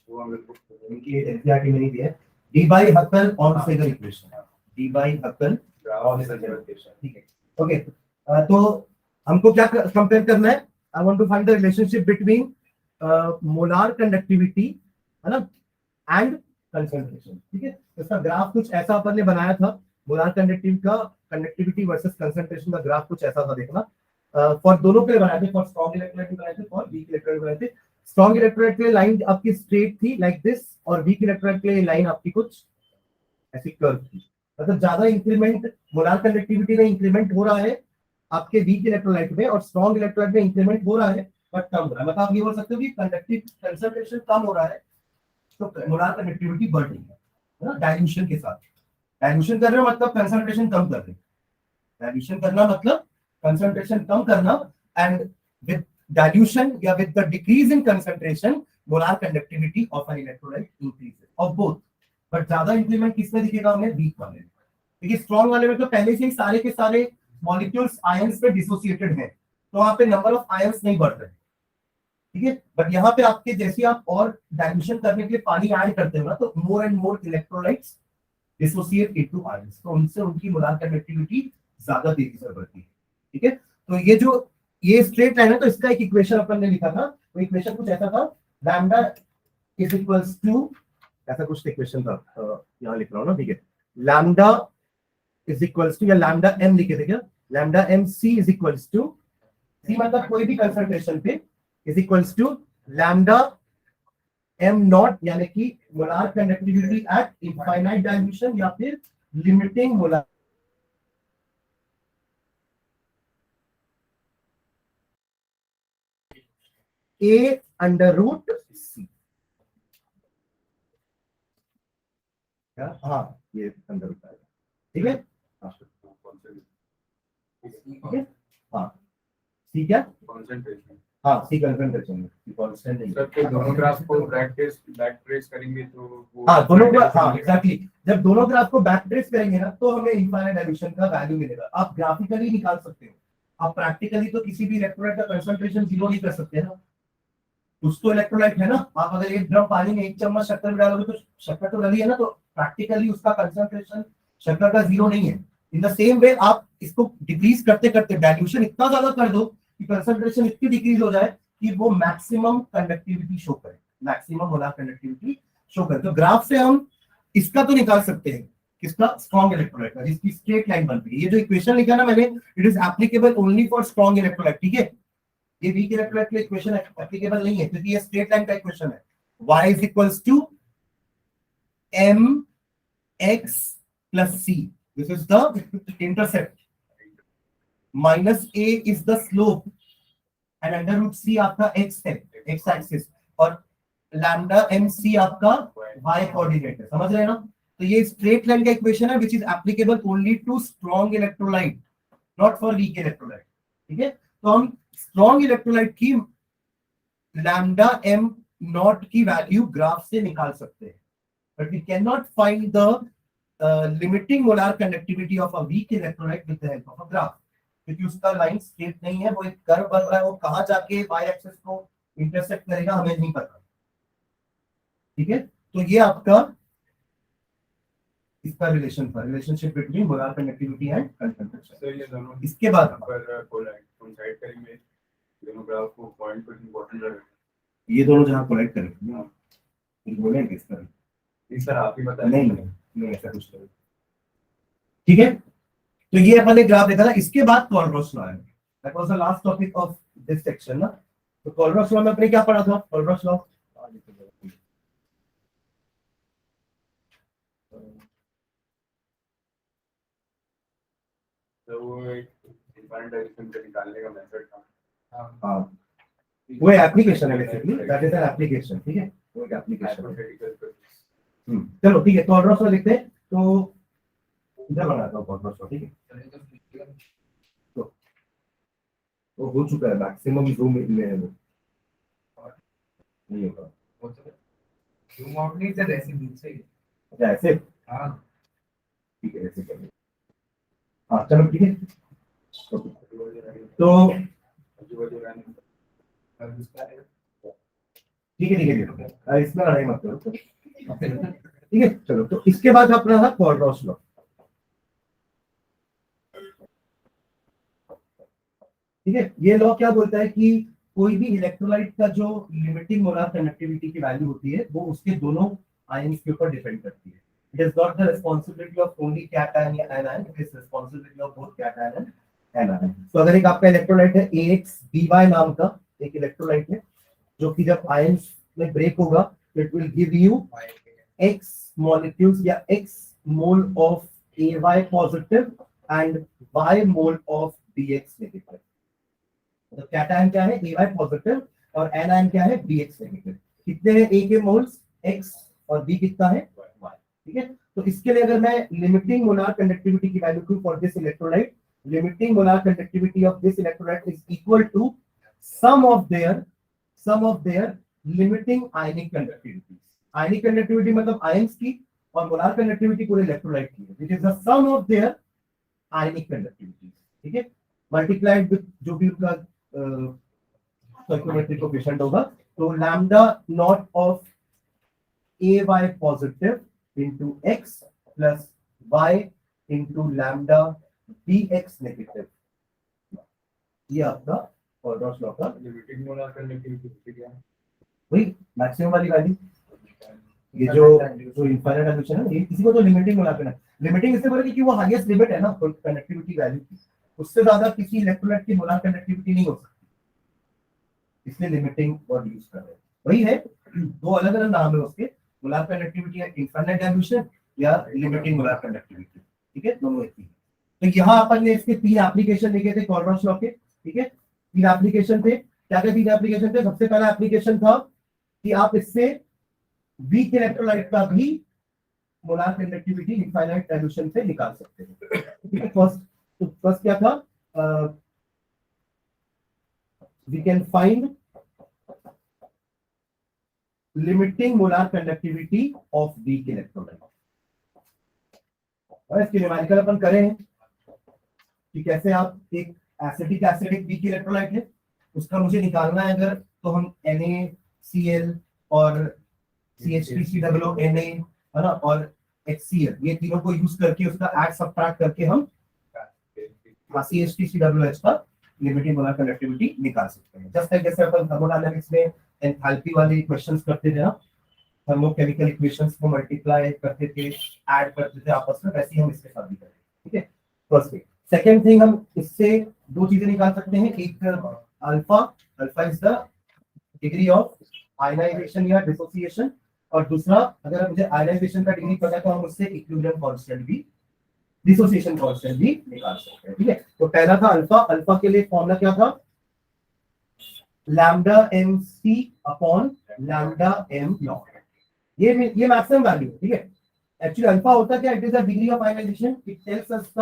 वो हम लोग इनकी एनसीईआरटी में नहीं दिया है डी बाय हकल और सेगर इक्वेशन डी बाय हकल और सेगर इक्वेशन ठीक है ओके तो हमको क्या कंपेयर करना है I want to find the relationship between molar conductivity है ना एंड कंसंट्रेशन ठीक है इसका ग्राफ कुछ ऐसा अपन ने बनाया था मोलार कंडक्टिविटी वर्सेस कंसंट्रेशन का ग्राफ कुछ ऐसा था देखना फॉर दोनों के लिए बनाए थे फॉर स्ट्रॉन्ग इलेक्ट्रोलाइट बनाए थे फॉर वीक इलेक्ट्रोलाइट बनाए थे स्ट्रॉन्ग इलेक्ट्रोलाइट के लिए लाइन आपकी स्ट्रेट थी लाइक दिस और वीक इलेक्ट्रोलाइट के लिए लाइन आपकी कुछ ऐसी कर्व थी मतलब ज्यादा इंक्रीमेंट मोलार कंडक्टिविटी में इंक्रीमेंट हो रहा है आपके वीक इलेक्ट्रोलाइट में और स्ट्रॉन्ग इलेक्ट्रोलाइट में इंक्रीमेंट हो रहा है बट कम हो रहा है मतलब आप ये बोल सकते हो कि कंडक्टिव कंसंट्रेशन कम हो रहा है तो मोलार कंडक्टिविटी बढ़ रही है ना डाइल्यूशन के साथ डाइल्यूशन कर रहे हो मतलब कंसंट्रेशन कम कर रहे हो डाइल्यूशन करना मतलब कंसंट्रेशन कम करना एंड with dilution या with the decrease in concentration molar conductivity of an electrolyte increases of both, but ज्यादा इंप्लीमेंट किसमें दिखेगा हमें, वीक वाले में। देखिए स्ट्रॉन्ग वाले में तो पहले से ही सारे के सारे मॉलिक्यूल्स आयंस पे डिसोसिएटेड हैं, तो वहां पे नंबर ऑफ आयंस नहीं बढ़ रहे, ठीक है। बट यहाँ पे आपके जैसे आप और डाइल्यूशन करने के लिए पानी ऐड करते हो ना, तो more and more electrolytes dissociate into ions, तो उनसे उनकी मोलार कंडक्टिविटी ज्यादा तेजी से बढ़ती है, ठीक है। तो ये जो ये स्ट्रेट लाइन है, तो इसका एक इक्वेशन अपन ने लिखा था, वो इक्वेशन कुछ ऐसा था, लैम्डा इज इक्वल्स टू, ऐसा कुछ इक्वेशन था, यहाँ लिख रहा हूँ ना, ठीक है। लैम्डा इज इक्वल्स टू, या लैम्डा एम लिखे थे क्या, lambda M C is equals to, C मतलब कोई भी कंसंट्रेशन पे, is equals to lambda M not, यानी कि molar conductivity at infinite dilution या फिर limiting molar A under root C, हाँ ये अंडर रूट आएगा, ठीक है। ठीक है, हाँ सी क्या, कॉन्सेंट्रेशन, हाँ सी कंसंट्रेशन कांस्टेंट नहीं, सर तो दोनों ग्राफ को बैक ट्रेस करेंगे तो वो हाँ दोनों ग्राफ, हाँ एग्जैक्टली, जब दोनों ग्राफ को बैक ट्रेस करेंगे ना, तो हमें इनफाइनाइट डाइल्यूशन का वैल्यू मिलेगा। आप ग्राफिकली निकाल सकते हो, आप प्रैक्टिकली तो किसी भी इलेक्ट्रोलाइट का कंसंट्रेशन जीरो नहीं कर सकते ना, कुछ तो इलेक्ट्रोलाइट है ना, आप अगर 1 ड्रम पानी में 1 चम्मच शक्कर डालोगे तो शक्कर तो डली है ना, तो प्रैक्टिकली उसका कंसंट्रेशन शक्कर का जीरो नहीं है। इन द सेम वे आप इसको डिक्रीज करते करते डाइल्यूशन इतना ज्यादा कर दो कि कंसंट्रेशन इतनी डिक्रीज हो जाए कि वो मैक्सिमम कंडक्टिविटी शो करे, मैक्सिमम मोलार कंडक्टिविटी शो करे। तो ग्राफ से हम इसका तो निकाल सकते हैं, किसका, स्ट्रॉन्ग इलेक्ट्रोलाइट का, जिसकी स्ट्रेट लाइन बनती है। ये जो इक्वेशन लिखा ना मैंने, it is applicable only for strong electrolyte, ठीक है। ये वीक इलेक्ट्रोलाइट के लिए इक्वेशन एप्लीकेबल नहीं है, क्योंकि ये स्ट्रेट लाइन का इक्वेशन है। y is equals to mx plus c, this is the intercept, minus a is the slope and under root c आपका x है, x axis, और lambda mc आपका y कोऑर्डिनेट है, समझ रहे हैं ना। तो ये स्ट्रेट लाइन का इक्वेशन है, which is applicable only to strong electrolyte, not for weak electrolyte, ठीक है। तो हम स्ट्रॉन्ग इलेक्ट्रोलाइट की लैम्डा एम नॉट की वैल्यू ग्राफ से निकाल सकते हैं, but we can not find the limiting molar conductivity of a weak electrolyte with the help of a graph, क्योंकि उसका लाइन स्ट्रेट नहीं है, वो एक कर्व बन रहा है, वो कहां जाके वाई एक्सिस को इंटरसेक्ट करेगा हमें नहीं पता, ठीक है। तो ये आपका इसका रिलेशन था, relationship between molar conductivity and concentration. Sir ये दोनों इसके बाद पर कोलाइड करेंगे, दोनों ग्राफ को पॉइंट पर इंपॉर्टेंट रहेगा, ये दोनों जहां कोलाइड करेंगे ना, फिर बोलेंगे इस तरह, नहीं सर आप ही बताएं। नहीं ऐसा कुछ नहीं, ठीक है। तो ये अपन ने ग्राफ देखा था। इसके बाद कोलब्रुक लॉ है, that was the last topic of this section ना। तो कोलब्रुक लॉ में अपने क्या पढ़ा था, कोलब्रुक लॉ तो वो एक इनफाइनाइट डायरेक्शन से निकालने का मेथड था। हाँ वो एप्लीकेशन है basically, that is an application, ठीक है, वो एक एप्लीकेशन है। चलो ठीक है, कोलब्रुक लॉ लिखते हैं। तो इधर बनाता हूँ कोलब्रुक लॉ, ठीक है। तो वो हो चुका है, मैक्सिमम जूम में है वो, नहीं होगा वो तो जूम आउट नहीं सर, ऐसे दूर से ही। अच्छा ऐसे, हाँ ठीक है ऐसे करेंगे, हाँ चलो ठीक है। तो ठीक है इसमें लड़ाई मत करो, ठीक है। चलो तो इसके बाद अपना था कोलब्रुक लॉ, ठीक है। ये लॉ क्या बोलता है कि कोई भी इलेक्ट्रोलाइट का जो लिमिटिंग मोलार कंडक्टिविटी की वैल्यू होती है, वो उसके दोनों आयंस के ऊपर डिपेंड करती है। It is not the responsibility of only cation या anion, it is responsibility of both cation and anion. तो अगर एक आपका इलेक्ट्रोलाइट है AXBY नाम का एक इलेक्ट्रोलाइट है, जो कि जब आयंस में ब्रेक होगा तो it will give you X molecules या X mole of AY positive and Y mole of BX negative. तो कैटायन क्या है, AY पॉजिटिव, और एनायन क्या है, BX नेगेटिव। कितने हैं A के मोल्स, X, और B कितना है, Y, ठीक है। तो इसके लिए अगर मैं लिमिटिंग मोलार कंडक्टिविटी की value for this electrolyte, limiting molar conductivity of this electrolyte is equal to sum of their limiting ionic conductivity. Ionic conductivity मतलब आयंस की, और मोलार कंडक्टिविटी पूरे इलेक्ट्रोलाइट की है, which is the sum of their ionic conductivity. ठीक है, multiplied with जो भी उनका स्टोइकियोमेट्रिक कोएफिशिएंट होगा, तो lambda naught of A Y positive into X plus Y into lambda B X negative, ये आपका कोलब्रुक लॉ का लिमिटिंग मोलर कंडक्टिविटी क्या है? वही मैक्सिमम वाली वैल्यू। ये जो इनफाइनाइट एडिशन है, ये किसी को तो लिमिटिंग बोला करना। लिमिटिंग इससे बोले कि वो हाईएस्ट लिमिट है ना कंडक्टिविटी वैल्यू की, उससे ज्यादा किसी इलेक्ट्रोलाइट की मोलर कंडक्टिविटी नहीं हो सकती, इसलिए लिमिटिंग वर्ड यूज कर रहे हैं। वही है, दो अलग अलग नाम है उसके, मोलर कंडक्टिविटी है इनफाइनाइट एडिशन या लिमिटिंग मोलर कंडक्टिविटी। ठीक है, दोनों एक ही। तो यहाँ अपन ने इसके 3 एप्लीकेशन लिखे थे कोलब्रुक लॉ के। ठीक है, 3 एप्लीकेशन थे। क्या क्या 3 एप्लीकेशन थे? सबसे पहला एप्लीकेशन था कि आप इससे वीक इलेक्ट्रोलाइट का भी मोलर कंडक्टिविटी इनफाइनाइट सॉल्यूशन से निकाल सकते हैं। ठीक है, फर्स्ट क्या था? We can find limiting molar conductivity of weak electrolyte. और इसकी न्यूमेरिकल अपन करें कि कैसे आप एक एसिडिक वीक इलेक्ट्रोलाइट है, उसका मुझे निकालना है अगर, तो हम NaCl और CH3COO Na है ना, और HCl, ये तीनों को यूज करके उसका ऐड सब्ट्रैक्ट करके हम CH3COOH का लिमिटिंग मोलर कंडक्टिविटी निकाल सकते हैं। जस्ट लाइक जैसे अपन थर्मोडायनामिक्स में एंथैल्पी वाले इक्वेशंस करते थे ना, थर्मोकेमिकल इक्वेशंस को मल्टीप्लाई करते थे, ऐड करते थे आपस में, वैसे ही हम इसके साथ भी करेंगे। ठीक है, फर्स्ट थिंग। सेकंड थिंग, हम इससे 2 चीजें निकाल सकते हैं। एक alpha is the degree of ionisation या डिसोसिएशन, और दूसरा अगर मुझे आयनाइजेशन का डिग्री पता है तो हम उससे इक्विलिब्रियम कांस्टेंट भी, डिसोसिएशन कांस्टेंट भी निकाल सकते हैं। ठीक है, तो पहला था अल्फा के लिए फॉर्मूला क्या था? Lambda mc upon lambda m naught. ये मैक्सिमम वैल्यू है। ठीक है, एक्चुअली अल्फा होता क्या? It is the degree of ionisation. It tells us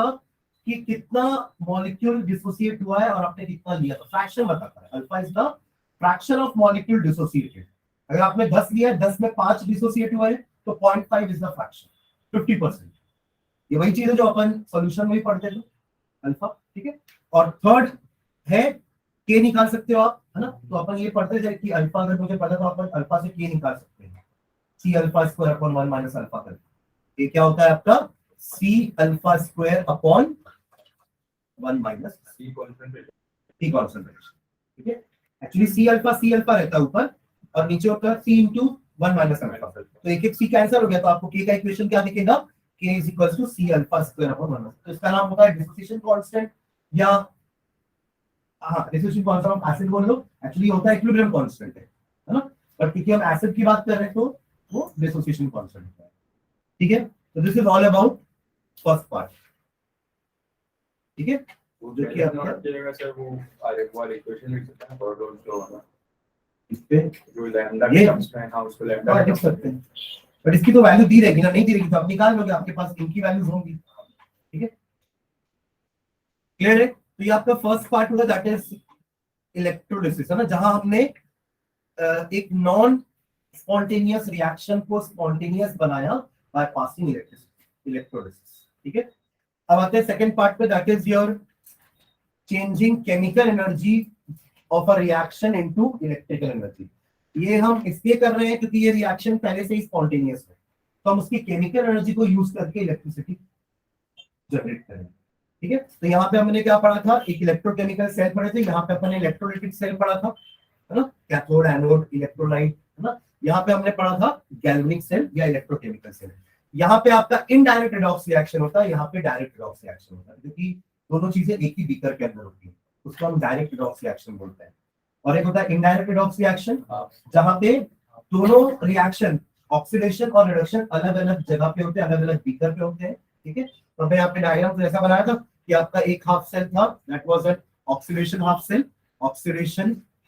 कि कितना मॉलिक्यूल डिसोसिएट हुआ है और आपने कितना लिया, तो फ्रैक्शन बताता है। Alpha is the fraction of molecule dissociated. अगर आपने 10 लिया है, 10 में 5 डिसोसिएट हुआ है, तो 0.5 इज द फ्रैक्शन, 50%। ये वही चीज है जो अपन सॉल्यूशन में भी पढ़ते थे, अल्फा। ठीक है, और थर्ड है के निकाल सकते हो आप, है ना। तो अपन ये पढ़ते थे कि अल्फा अगर मुझे पता तो अपन अल्फा से के निकाल सकते हैं, C alpha square upon 1 minus alpha करके। ये क्या होता है आपका? C alpha square upon 1 minus C concentration. ठीक है, एक्चुअली सी अल्फा रहता है ऊपर, और नीचे होता है सी इंटू 1 माइनस अल्फा। तो एक सी कैंसिल हो गया, तो आपको के का इक्वेशन क्या दिखेगा? K is equal to C alpha square upon 1। तो इसका नाम होता है डिसोसिएशन कांस्टेंट, या डिसोसिएशन कांस्टेंट ऑफ एसिड बोल लो, एक्चुअली होता है इक्विलिब्रियम कांस्टेंट है ना। बट क्योंकि हम एसिड की बात कर रहे हैं तो वो डिसोसिएशन कांस्टेंट है। ठीक है, तो this is all about first part. ठीक है, वो जो कि आपका जाएगा सर, वो आगे वाले इक्वेशन लिख सकते हैं कोलब्रुक लॉ वाला, इस पे जो लैम्डा ये का टर्म्स है, हां उसको लैम्डा लिख सकते हैं, बट इसकी तो वैल्यू दी रहेगी ना, नहीं दी रहेगी तो आप निकाल लोगे, आपके पास इनकी वैल्यूज होंगी। ठीक है, क्लियर है? तो ये आपका फर्स्ट पार्ट होगा, दैट इज इलेक्ट्रोलिसिस, है ना, जहां हमने एक नॉन स्पॉन्टेनियस रिएक्शन को स्पॉन्टेनियस बनाया बाय पासिंग इलेक्ट्रोलिसिस। ठीक है, अब आते हैं सेकंड पार्ट पे, that is your changing chemical energy of a reaction into electrical energy. ये हम इसलिए कर रहे हैं क्योंकि ये रिएक्शन पहले से ही स्पॉन्टेनियस है, तो हम उसकी केमिकल एनर्जी को यूज करके इलेक्ट्रिसिटी जनरेट करेंगे। ठीक है, तो यहाँ पे हमने क्या पढ़ा था? एक इलेक्ट्रोकेमिकल सेल पढ़े थे, यहाँ पे अपन ने इलेक्ट्रोलाइटिक सेल पढ़ा था, है ना, कैथोड एनोड इलेक्ट्रोलाइट, है ना। यहाँ पे हमने पढ़ा था गैल्वेनिक सेल या इलेक्ट्रोकेमिकल सेल। यहाँ पे आपका इनडायरेक्ट रिडॉक्स रिएक्शन होता है, यहाँ पे डायरेक्ट रिडॉक्स रिएक्शन होता है, क्योंकि दोनों चीजें एक ही बीकर के अंदर होती है, उसको हम डायरेक्ट रिडॉक्स रिएक्शन बोलते हैं। और एक होता है इनडायरेक्ट रिडॉक्स रिएक्शन, जहां पे दोनों रिएक्शन ऑक्सीडेशन और रिडक्शन अलग अलग जगह पे होते हैं, अलग अलग बीकर पे होते हैं। ठीक है, तो मैं आपने डायग्राम ऐसा बनाया था कि आपका एक हाफ सेल था, that was an oxidation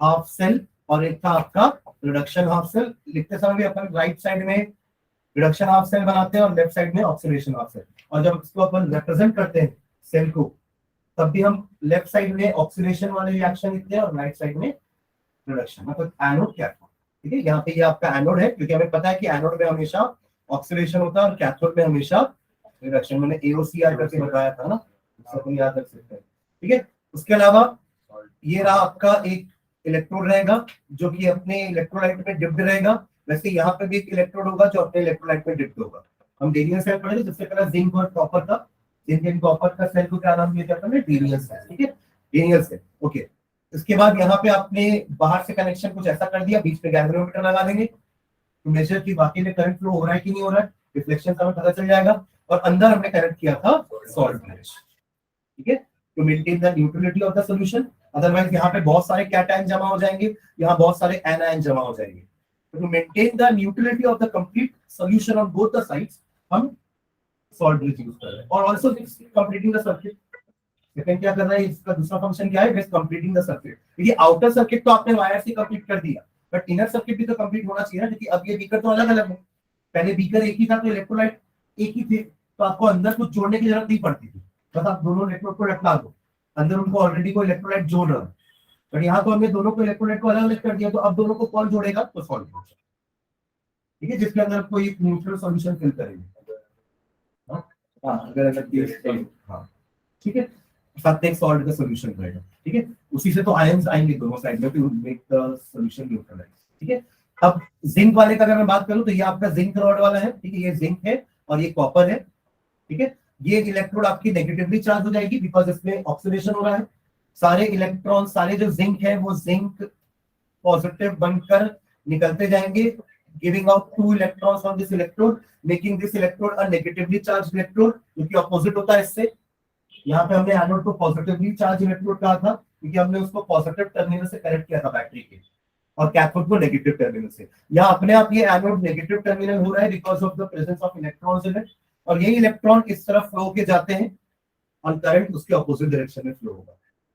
half cell, और एक था आपका रिडक्शन हाफ सेल। लिखते समय भी अपन राइट साइड में रिडक्शन हाफ सेल बनाते हैं और लेफ्ट साइड में ऑक्सीडेशन हाफ सेल, और जब इसको अपन रिप्रेजेंट करते हैं सेल को, तब भी हम लेफ्ट साइड में ऑक्सीडेशन वाले रिएक्शन लिखते हैं और राइट साइड में रिडक्शन, मतलब एनोड कैथोड। ठीक है, यहाँ पे ये आपका एनोड है, क्योंकि हमें पता है कि एनोड में हमेशा ऑक्सीडेशन होता है और कैथोड में हमेशा रिडक्शन। मैंने AOCR करके बताया था ना, उससे अपन याद रख सकते हैं। ठीक है, उसके अलावा ये रहा आपका एक इलेक्ट्रोड रहेगा जो कि अपने इलेक्ट्रोलाइट में डिप्ड रहेगा। वैसे यहाँ पे भी एक इलेक्ट्रोड होगा जो अपने इलेक्ट्रोलाइट में डिप्ड होगा। हम डेरियन सेल पढ़े थे, सबसे पहला जिंक और कॉपर का, जिंक एंड कॉपर का सेल को क्या नाम दिया जाता है? डेरियन सेल। ठीक है, डेरियन सेल। ओके, इसके बाद यहाँ पे आपने बाहर से कनेक्शन कुछ ऐसा कर दिया, बीच में गैल्वेनोमीटर लगा देंगे तो मेजर की वाकई में करंट फ्लो हो रहा है कि नहीं हो रहा है, रिफ्लेक्शन से हमें पता चल जाएगा। और अंदर हमने कनेक्ट किया था सॉल्ट ब्रिज। ठीक है, to maintain the neutrality of the solution, otherwise यहाँ पे बहुत सारे कैटायन जमा हो जाएंगे, यहाँ बहुत सारे एनायन जमा हो जाएंगे। To maintain the neutrality of the complete solution on both the sides हम सॉल्ट ब्रिज यूज कर रहे हैं। और also completing the circuit. Second क्या कर रहा है, इसका दूसरा फंक्शन क्या है? Completing the circuit. ये आउटर सर्किट तो आपने वायर से कंप्लीट कर दिया, बट इनर सर्किट भी तो कंप्लीट होना चाहिए ना, क्योंकि अब ये बीकर तो अलग अलग है। पहले बीकर एक ही था तो इलेक्ट्रोलाइट एक ही थे, तो आपको अंदर कुछ जोड़ने की जरूरत नहीं पड़ती थी, बस आप दोनों इलेक्ट्रोड को रखा दो, अंदर उनको ऑलरेडी कोई इलेक्ट्रोलाइट जोड़ रहा है। बट यहाँ तो हमने दोनों को इलेक्ट्रोलाइट को अलग अलग कर दिया, तो अब दोनों को कौन जोड़ेगा? तो सॉल्ट ब्रिज। ठीक है, जिसके अंदर कोई न्यूट्रल सॉल्यूशन फिल करेंगे। हाँ, अगर अलग, हाँ ठीक है, साथ में एक सॉल्ट का सॉल्यूशन रहेगा। ठीक है, उसी से तो आयंस आएंगे दोनों साइड में to make the solution neutralise. ठीक है, अब जिंक वाले का अगर मैं बात करूं तो ये आपका जिंक रॉड वाला है। ठीक है, ये जिंक है और ये कॉपर है। ठीक है, ये इलेक्ट्रोड आपकी नेगेटिवली चार्ज हो जाएगी बिकॉज इसमें ऑक्सीडेशन हो रहा है। सारे इलेक्ट्रॉन, सारे जो जिंक है वो जिंक पॉजिटिव बनकर निकलते जाएंगे, giving out 2 electrons on this electrode, making this electrode a negatively charge electrode, क्योंकि ऑपोजिट होता है इससे। यहाँ पे हमने एनोड को पॉजिटिवली चार्ज इलेक्ट्रोड कहा था क्योंकि हमने उसको पॉजिटिव टर्मिनल से कनेक्ट किया था बैटरी के, और कैथोड को नेगेटिव टर्मिनल से। यहाँ अपने आप ये एनोड नेगेटिव टर्मिनल हो रहा है because of the presence of electrons in it, और यही इलेक्ट्रॉन इस तरफ फ्लो होके जाते हैं और करंट उसके ऑपोजिट डायरेक्शन में फ्लो होगा।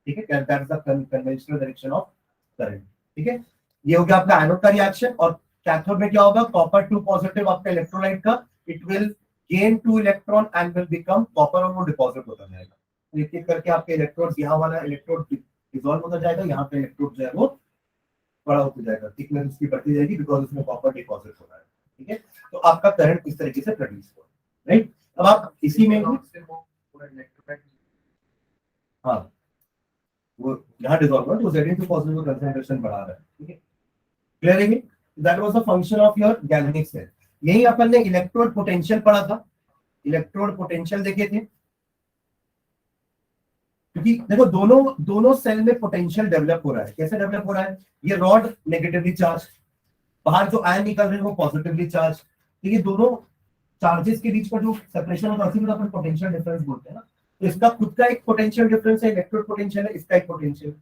ठीक है, that is the conventional direction of current. ठीक है, ये हो गया आपका एनोड का रिएक्शन। और कैथोड में क्या होगा? कॉपर 2 पॉजिटिव आपका इलेक्ट्रोलाइट का, it will gain 2 electron and will become copper, और वो डिपॉजिट होता जाएगा। एक एक करके आपके इलेक्ट्रोड, यहाँ वाला इलेक्ट्रोड डिसॉल्व होता जाएगा, यहाँ पे इलेक्ट्रोड जो है वो बड़ा होता जाएगा, थिकनेस उसकी बढ़ती जाएगी बिकॉज उसमें कॉपर डिपॉजिट हो रहा है। ठीक है, तो आपका करंट इस तरीके से प्रोड्यूस होगा। राइट, अब आप इसी में, हाँ वो यहाँ डिसॉल्व हो, तो Z into पॉजिटिव कंसंट्रेशन बढ़ा रहा है। ठीक है, क्लियर है? That was the function of your galvanic cell. यही अपन ने इलेक्ट्रोड पोटेंशियल पढ़ा था, इलेक्ट्रोड पोटेंशियल देखे थे, क्योंकि देखो दोनों सेल में पोटेंशियल डेवलप हो रहा है। कैसे डेवलप हो रहा है? ये रॉड नेगेटिवली चार्ज, बाहर जो आयन निकल रहे हैं वो पॉजिटिवली चार्ज। तो ये दोनों चार्जेस के बीच का जो सेपरेशन होता है उसी को अपन पोटेंशियल डिफरेंस बोलते हैं ना। तो इसका खुद का एक पोटेंशियल डिफरेंस है, इलेक्ट्रोड पोटेंशियल है, इसका एक पोटेंशियल।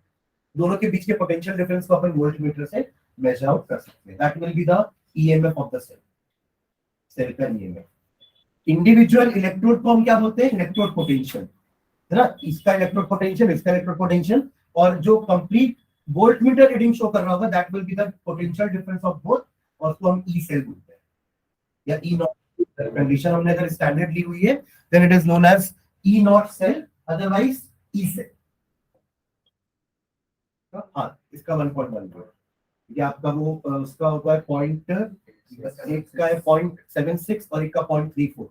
दोनों के बीच के पोटेंशियल डिफरेंस को अपन वोल्टमीटर से मेजर आउट कर सकते हैं। That will be the EMF of the cell, cell का ईएमएफ। इंडिविजुअल इलेक्ट्रोड को हम क्या बोलते हैं? इलेक्ट्रोड पोटेंशियल, है ना। इसका इलेक्ट्रोड पोटेंशियल, इसका इलेक्ट्रोड पोटेंशियल, और जो कंप्लीट वोल्टमीटर रीडिंग शो कर रहा होगा that will be the potential difference of both, और उसको हम ई सेल बोलते हैं या ई नॉट। कंडीशन हमने अगर स्टैंडर्ड ली हुई है then it is known as E not cell, otherwise E cell. हाँ, इसका 1.1 ये आपका वो उसका होगा पॉइंट, एक का है 0.76 और एक का 0.34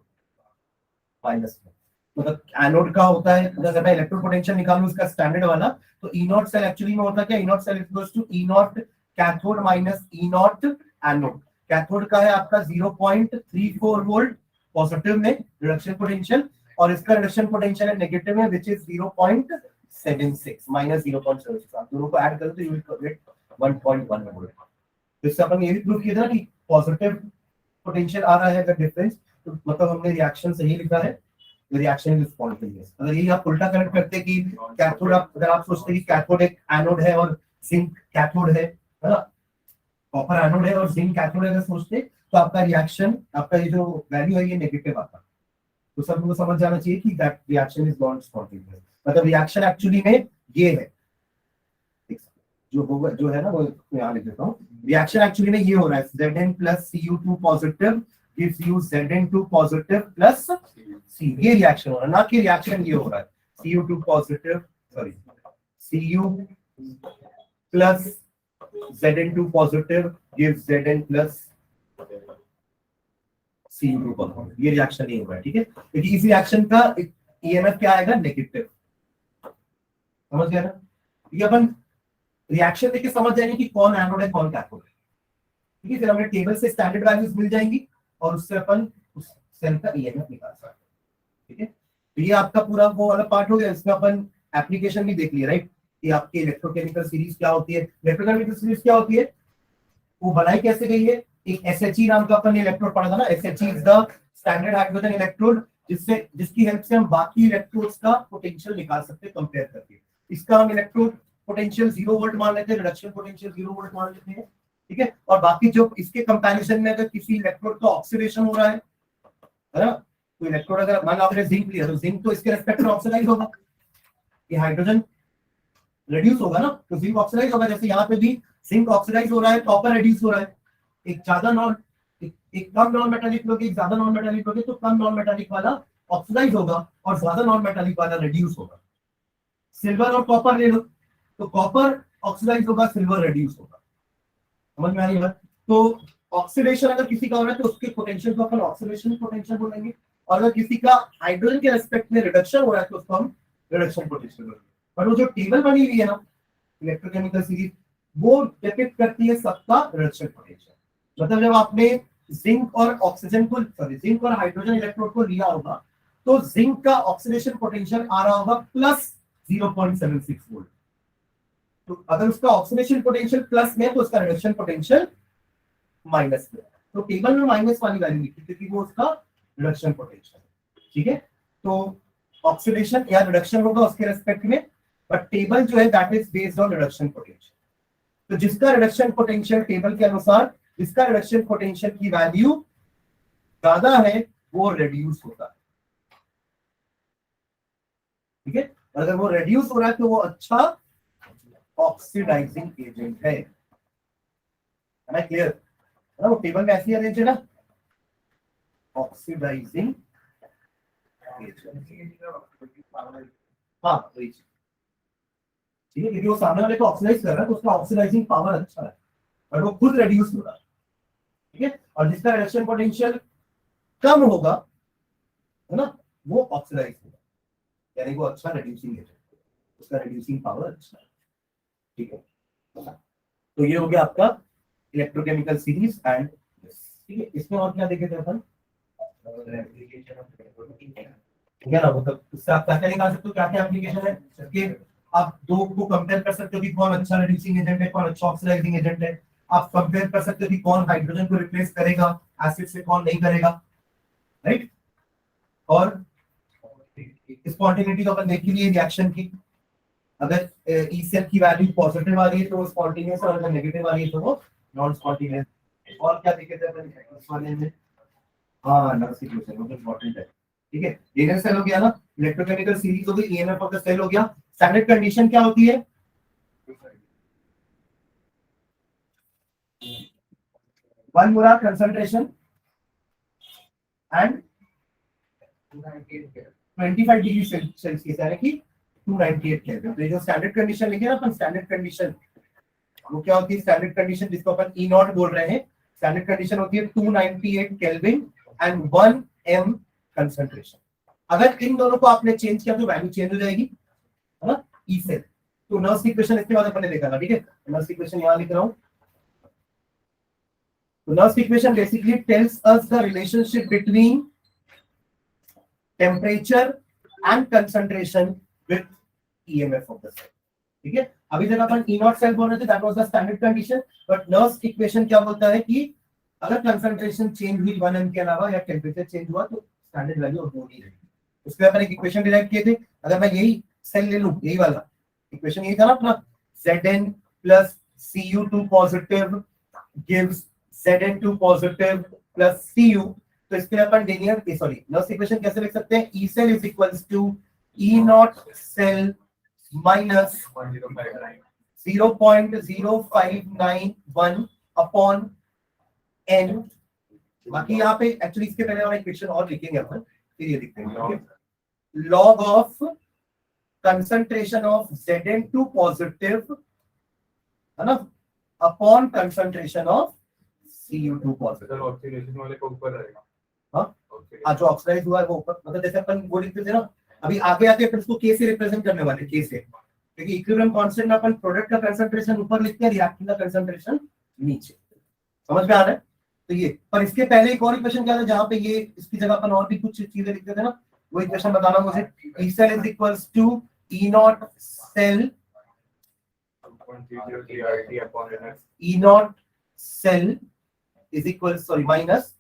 माइनस में। मतलब एनोड का होता है, अगर मैं इलेक्ट्रोड पोटेंशियल निकालूं इसका स्टैंडर्ड वाला, तो ई नॉट सेल एक्चुअली में होता क्या? E not cell equals to E not cathode minus E not anode. Cathode का है आपका 0.34 वोल्ट पॉजिटिव में रिडक्शन पोटेंशियल, और इसका रिडक्शन पोटेंशियल है नेगेटिव में विच इज 0.76 माइनस 0.76। आप दोनों को ऐड करो तो यू विल गेट 1.1 वोल्ट। तो इससे अपन ये भी प्रूव किया था कि पॉजिटिव पोटेंशियल आ रहा है अगर डिफरेंस, तो मतलब हमने रिएक्शन सही लिखा है, रिएक्शन इज स्पॉन्टेनियस। अगर ये आप उल्टा कनेक्ट करते कि कैथोड, अगर आप सोचते कि कैथोड एक एनोड है और जिंक कैथोड है ना, कॉपर एनोड है और जिंक कैथोड है, अगर सोचते तो आपका रिएक्शन, आपका ये जो वैल्यू है ये नेगेटिव आता। तो सब लोगों को समझ जाना चाहिए कि that reaction is not spontaneous. मतलब रिएक्शन एक्चुअली में ये है, जो होगा, जो है ना वो यहाँ लिख देता हूँ। रिएक्शन एक्चुअली में ये हो रहा है, Zn plus Cu2 positive gives you Zn2 positive plus C, ये रिएक्शन हो रहा है, ना कि रिएक्शन ये हो रहा है Cu2 positive, sorry, Cu plus Zn2 positive gives Zn plus Cu2 positive. ये रिएक्शन नहीं होगा, ठीक है, क्योंकि इस रिएक्शन का ईएमएफ क्या आएगा, नेगेटिव। समझ गया ना? ये अपन रिएक्शन देख के समझ जाएंगे कि कौन एनोड है कौन कैथोड है, ठीक है। फिर हमें टेबल से स्टैंडर्ड वैल्यूज मिल जाएंगी और उससे अपन उस सेल का ईएमएफ निकाल सकते हैं, ठीक है। तो ये आपका पूरा वो वाला पार्ट हो गया। इसमें अपन एप्लीकेशन भी देख लिया, राइट, कि आपकी इलेक्ट्रोकेमिकल सीरीज क्या होती है। इलेक्ट्रोकेमिकल सीरीज क्या होती है, वो बनाई कैसे गई है, एक SHE नाम का अपन इलेक्ट्रोड पढ़ा था ना। SHE is the standard hydrogen electrode, जिसकी हेल्प से हम बाकी इलेक्ट्रोड्स का पोटेंशियल निकाल सकते हैं कंपेयर करके। इसका हम इलेक्ट्रोड पोटेंशियल 0 वोल्ट मान लेते हैं, रिडक्शन पोटेंशियल 0 वोल्ट मान लेते हैं, ठीक है। और बाकी जो इसके कंपैरिजन में अगर किसी इलेक्ट्रोड का ऑक्सीडेशन हो रहा है ना, तो इलेक्ट्रोड अगर मान लो आपने जिंक लिया तो जिंक तो इसके रेस्पेक्ट में ऑक्सीडाइज होगा, ये हाइड्रोजन रिड्यूस होगा ना, तो जिंक ऑक्सीडाइज होगा। जैसे यहाँ पे भी जिंक ऑक्सीडाइज हो रहा है, कॉपर रिड्यूस हो रहा है। एक ज्यादा नॉन एक कम नॉन मेटालिक लोगे, एक ज्यादा नॉन मेटालिक लोगे, तो कम नॉन मेटालिक वाला ऑक्सीडाइज होगा और ज्यादा नॉन मेटालिक वाला रिड्यूस होगा। सिल्वर और कॉपर ले लो, तो कॉपर ऑक्सीडाइज होगा, सिल्वर रिड्यूस होगा। समझ में आ रही है बात? तो ऑक्सीडेशन अगर किसी का हो रहा है तो उसके पोटेंशियल को अपन ऑक्सीडेशन पोटेंशियल बोलेंगे, और अगर किसी का हाइड्रोजन के रेस्पेक्ट में रिडक्शन हो रहा है तो उसको हम रिडक्शन पोटेंशियल बोलेंगे। पर वो जो टेबल बनी हुई है ना इलेक्ट्रोकेमिकल सीरीज, वो डिपिक्ट करती है सबका रिडक्शन पोटेंशियल। मतलब जब आपने जिंक और ऑक्सीजन को, सॉरी, जिंक और हाइड्रोजन इलेक्ट्रोड को लिया होगा तो जिंक का ऑक्सीडेशन पोटेंशियल आ रहा होगा प्लस 0.76 वोल्ट। तो अगर उसका ऑक्सीडेशन पोटेंशियल प्लस में तो उसका रिडक्शन पोटेंशियल माइनस में। तो टेबल में माइनस वाली वैल्यू लिखी क्योंकि वो उसका रिडक्शन पोटेंशियल, ठीक है। तो ऑक्सीडेशन या रिडक्शन होगा उसके रेस्पेक्ट में, बट टेबल जो है that is based on reduction potential. तो जिसका रिडक्शन पोटेंशियल टेबल के अनुसार, जिसका रिडक्शन पोटेंशियल की वैल्यू ज्यादा है वो रिड्यूस होता है, ठीक है। अगर वो रिड्यूस हो रहा है तो वो अच्छा ऑक्सीडाइजिंग एजेंट है ना, क्लियर है ना? वो टेबल में ऐसी अरेंज है ना, ऑक्सीडाइजिंग एजेंट। हाँ वही चीज, ठीक है, क्योंकि वो सामने वाले को ऑक्सीडाइज कर रहा है तो उसका ऑक्सीडाइजिंग पावर अच्छा है और वो खुद रिड्यूस हो रहा है, ठीक है। और जिसका रिडक्शन पोटेंशियल कम होगा, है ना, वो ऑक्सीडाइज होगा, यानी वो अच्छा रिड्यूसिंग एजेंट, उसका रिड्यूसिंग पावर अच्छा है, ठीक है। तो ये हो गया आपका इलेक्ट्रोकेमिकल सीरीज एंड, ठीक है। इसमें और क्या देखे थे अपन, ठीक है ना, मतलब उससे आप क्या क्या निकाल सकते हो, क्या क्या एप्लीकेशन है कि आप दो को कंपेयर कर सकते हो कि कौन अच्छा रिड्यूसिंग एजेंट है, कौन अच्छा ऑक्सीडाइजिंग एजेंट है। आप कंपेयर कर सकते हो कि कौन हाइड्रोजन को रिप्लेस करेगा एसिड से, कौन नहीं करेगा, राइट। और स्पॉन्टेनिटी तो अपन देख ही लिए रिएक्शन की, अगर ई सेल की वैल्यू पॉजिटिव आ रही है तो वो स्पॉन्टेनियस, और अगर नेगेटिव आ रही है तो वो नॉन स्पॉन्टेनियस। और क्या देखे थे अपन इस वाले में, हाँ नर्व सिक्वेशन वो इंपॉर्टेंट है, ठीक है। डीएनए सेल हो गया ना, इलेक्ट्रोकेमिकल सीरीज हो गई, ईएमएफ ऑफ द सेल हो गया। स्टैंडर्ड कंडीशन क्या होती है, 1 molar concentration and 25 degree Celsius, यानी कि 298 केल्विन। तो ये जो स्टैंडर्ड कंडीशन लिखे ना अपन, स्टैंडर्ड कंडीशन वो क्या होती है, स्टैंडर्ड कंडीशन जिसको अपन ई नॉट बोल रहे हैं, स्टैंडर्ड कंडीशन होती है 298 केल्विन एंड 1 m कंसंट्रेशन। अगर इन दोनों को आपने चेंज किया तो वैल्यू चेंज हो जाएगी, है ना, ई सेल। तो नर्व्स इक्वेशन इसके बाद अपन ने देखा था, ठीक है। नर्व्स इक्वेशन यहां लिख रहा हूं। तो Nernst equation basically tells us the relationship between temperature and concentration with EMF of the cell, ठीक है। अभी जब अपन ई नॉट सेल बोल रहे थे that was the standard condition, but nerves equation क्या बोलता है कि अगर कंसंट्रेशन चेंज हुई 1 m के अलावा या टेम्परेचर चेंज हुआ तो स्टैंडर्ड वैल्यू वो नहीं रहेगी। उसके बाद अपन एक इक्वेशन डिराइव किए थे, अगर मैं यही सेल ले लूं, यही वाला इक्वेशन यही था ना अपना, Zn plus Cu2 positive gives Zn2 positive plus Cu, तो इसके लिए अपन लिनियर, सॉरी, नर्व्स इक्वेशन कैसे लिख सकते हैं, E cell is equals to E naught cell minus 0.0591 upon n। बाकी यहाँ पे एक्चुअली इसके पहले वाला इक्वेशन और लिखेंगे अपन, फिर ये लिखते हैं, log of concentration of Zn2 positive, है ना, upon concentration of Cu2 positive. Sir oxidation वाले को ऊपर रहेगा। हाँ? Oxidation। जो ऑक्सीडाइज हुआ है वो ऊपर, मतलब जैसे अपन वो लिखते थे ना, अभी आगे आके फिर उसको के से रिप्रेजेंट करने वाले, के से, क्योंकि इक्विलिब्रियम कांस्टेंट में अपन प्रोडक्ट का कंसंट्रेशन ऊपर लिखते हैं, रिएक्टेंट का कंसंट्रेशन नीचे। समझ में आ रहा है? तो ये, पर इसके पहले एक और इक्वेशन क्या था जहां पे ये इसकी जगह अपन और भी कुछ चीजें लिखते थे ना, वो इक्वेशन बताना मुझे। E cell is equals to E naught cell, 2.303 RT upon NF। E naught cell is equals, sorry, minus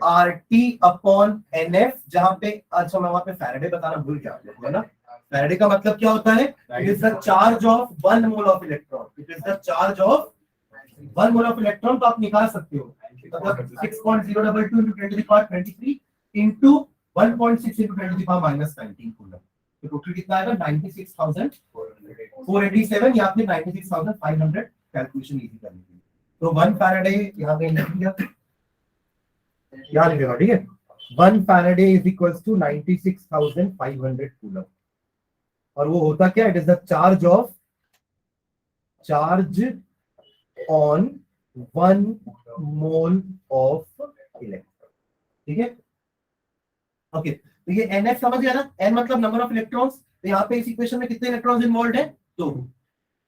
RT upon NF, जहां पे, अच्छा मैं वहां पे फैराडे बताना भूल गया, है ना। फैराडे का मतलब क्या होता है? It is the charge of 1 mole of electron, it is the charge of 1 mole of electron. तो आप निकाल सकते हो, मतलब 6.022 into 10 to the power 23 into 1.6 into 10 to the power minus 19 coulomb. तो टोटल कितना आएगा? 96,487 या फिर 96,500 कैलकुलेशन इजी करने के लिए। तो 1 फैराडे यहाँ पे लिख दिया, याद रखिएगा, ठीक है। 1 faraday is equals to 96,500 coulomb. और वो होता क्या? It is the charge on 1 mole of electron, ठीक है। ओके, तो ये NF समझ गया ना, N मतलब नंबर ऑफ इलेक्ट्रॉन्स। तो यहाँ पे इस इक्वेशन में कितने इलेक्ट्रॉन्स इन्वॉल्व है? 2।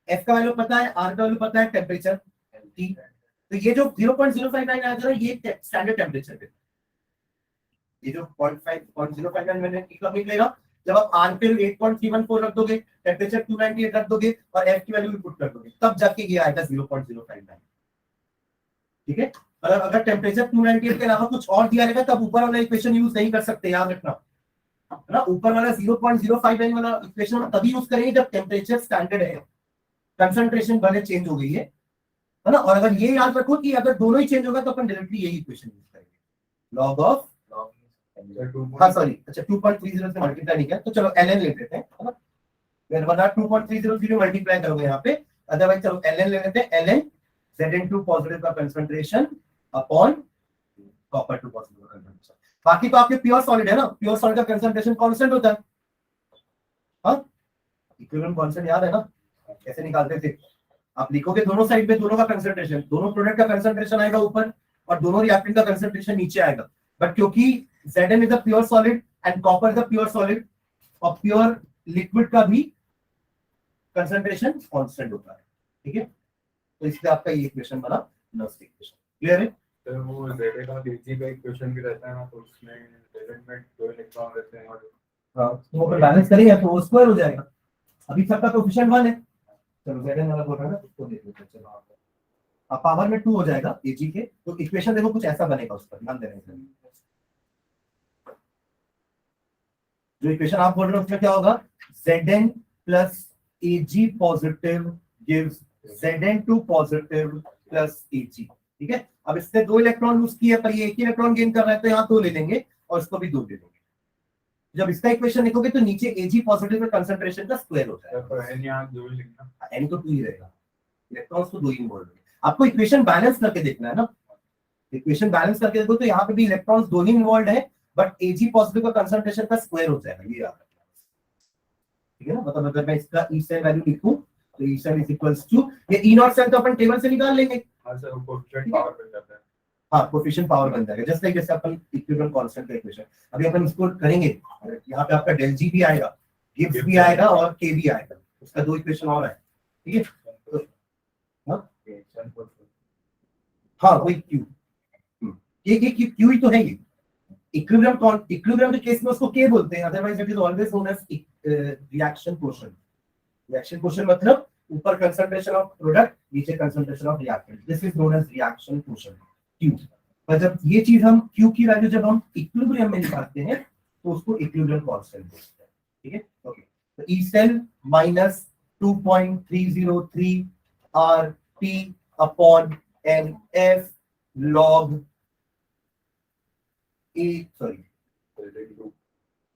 F का वैल्यू पता है, R का वैल्यू पता है, टेम्परेचर T। तो ये जो 0.059 आया था ये स्टैंडर्ड टेम्परेचर पे, ये जो 0.059 मैंने कब निकलेगा? जब आप R पे 8.314 रख दोगे, टेम्परेचर 298 रख दोगे और F की वैल्यू भी पुट कर दोगे, तब जाके ये आएगा 0.059, ठीक है। अगर टेम्परेचर 298 के अलावा कुछ और दिया रहेगा तब ऊपर वाला इक्वेशन यूज नहीं कर सकते, याद रखना, है ना। ऊपर वाला 0.059 वाला इक्वेशन तभी यूज करेंगे जब टेम्परेचर स्टैंडर्ड है, कंसंट्रेशन भले चेंज हो गई है ना। और अगर ये याद रखो कि अगर दोनों ही चेंज होगा तो अपन डायरेक्टली यही इक्वेशन यूज करेंगे, लॉग ऑफ, हाँ सॉरी, अच्छा 2.30 से मल्टीप्लाई नहीं किया, तो चलो ln ले लेते हैं, है ना। फिर बना 2.30 मल्टीप्लाई करोगे यहाँ पे, अदरवाइज चलो ln ले लेते हैं। ln Zn2 पॉजिटिव का कंसंट्रेशन अपॉन कॉपर 2 पॉजिटिव का कंसंट्रेशन। बाकी तो आपके प्योर सॉलिड है ना, प्योर सॉलिड का कंसंट्रेशन कांस्टेंट होता है, हाँ, इक्विलिब्रियम कांस्टेंट याद है ना, कैसे निकालते थे? आप लिखोगे दोनों साइड पे दोनों का कंसंट्रेशन, दोनों प्रोडक्ट का कंसंट्रेशन आएगा ऊपर और दोनों रिएक्टेंट का कंसंट्रेशन नीचे आएगा। बट क्योंकि Zn is a pure solid and copper is a pure solid, और प्योर लिक्विड का भी कंसंट्रेशन कांस्टेंट होता है, ठीक है। तो इसलिए आपका ये इक्वेशन बना, नॉस्ट इक्वेशन। क्लियर है? तो वो Za का Kg का इक्वेशन भी रहता है ना, तो उसमें Zn में 2 इलेक्ट्रॉन रहते हैं और हाँ, तो वो बैलेंस करेंगे तो वो स्क्वायर हो जाएगा। अभी सबका कोएफिशिएंट 1 है, चलो Zn वाला बोल रहा है ना, उसको देख लेते हैं। चलो आप पावर में 2 हो जाएगा Ag के, तो इक्वेशन देखो कुछ ऐसा बनेगा, उस पर ध्यान देना है। जो इक्वेशन आप बोल रहे हो उसमें क्या होगा? Zn plus Ag positive gives Zn2 positive plus Ag, ठीक है। अब इससे 2 इलेक्ट्रॉन यूज किए, पर ये एक ही इलेक्ट्रॉन गेन कर रहा है, तो यहाँ 2 ले लेंगे और इसको भी 2 ले लेंगे। जब इसका इक्वेशन लिखोगे तो नीचे Ag पॉजिटिव में कंसंट्रेशन का स्क्वायर होता है, तो n यहाँ 2 लिखना, n तो 2 ही रहेगा, इलेक्ट्रॉन्स तो 2 ही इन्वॉल्व है। आपको इक्वेशन बैलेंस करके देखना है ना, इक्वेशन बैलेंस करके देखो तो यहाँ पे भी इलेक्ट्रॉन्स 2 ही इन्वॉल्व है, बट Ag पॉजिटिव का कंसंट्रेशन का स्क्वायर हो जाएगा, ये याद रखना, ठीक है ना। मतलब अगर मैं इसका E सेल वैल्यू लिखूं तो E cell is equals to, ये E नॉट सेल तो अपन टेबल से निकाल लेंगे, हाँ सर, वो कोएफिशिएंट पावर बन जाता है, हाँ कोएफिशिएंट पावर बन जाएगा, जस्ट लाइक जैसे अपन इक्विलिब्रियम कांस्टेंट का इक्वेशन। अभी अपन इसको करेंगे, यहाँ पे आपका del G भी आएगा, गिब्स भी आएगा और K भी आएगा, उसका 2 इक्वेशन और है, ठीक है। तो हाँ वही Q, ये Q ही तो है, ये इक्विलिब्रियम के केस में उसको K बोलते हैं, otherwise it is always known as reaction quotient. Reaction quotient मतलब ऊपर कंसंट्रेशन ऑफ प्रोडक्ट, नीचे concentration of reactant, this is known as reaction quotient Q। पर जब ये चीज हम Q की वैल्यू जब हम इक्विलिब्रियम में निकालते हैं तो उसको इक्विलिब्रियम कांस्टेंट बोलते हैं, ठीक है। ओके, तो E cell minus 2.303 RT upon NF log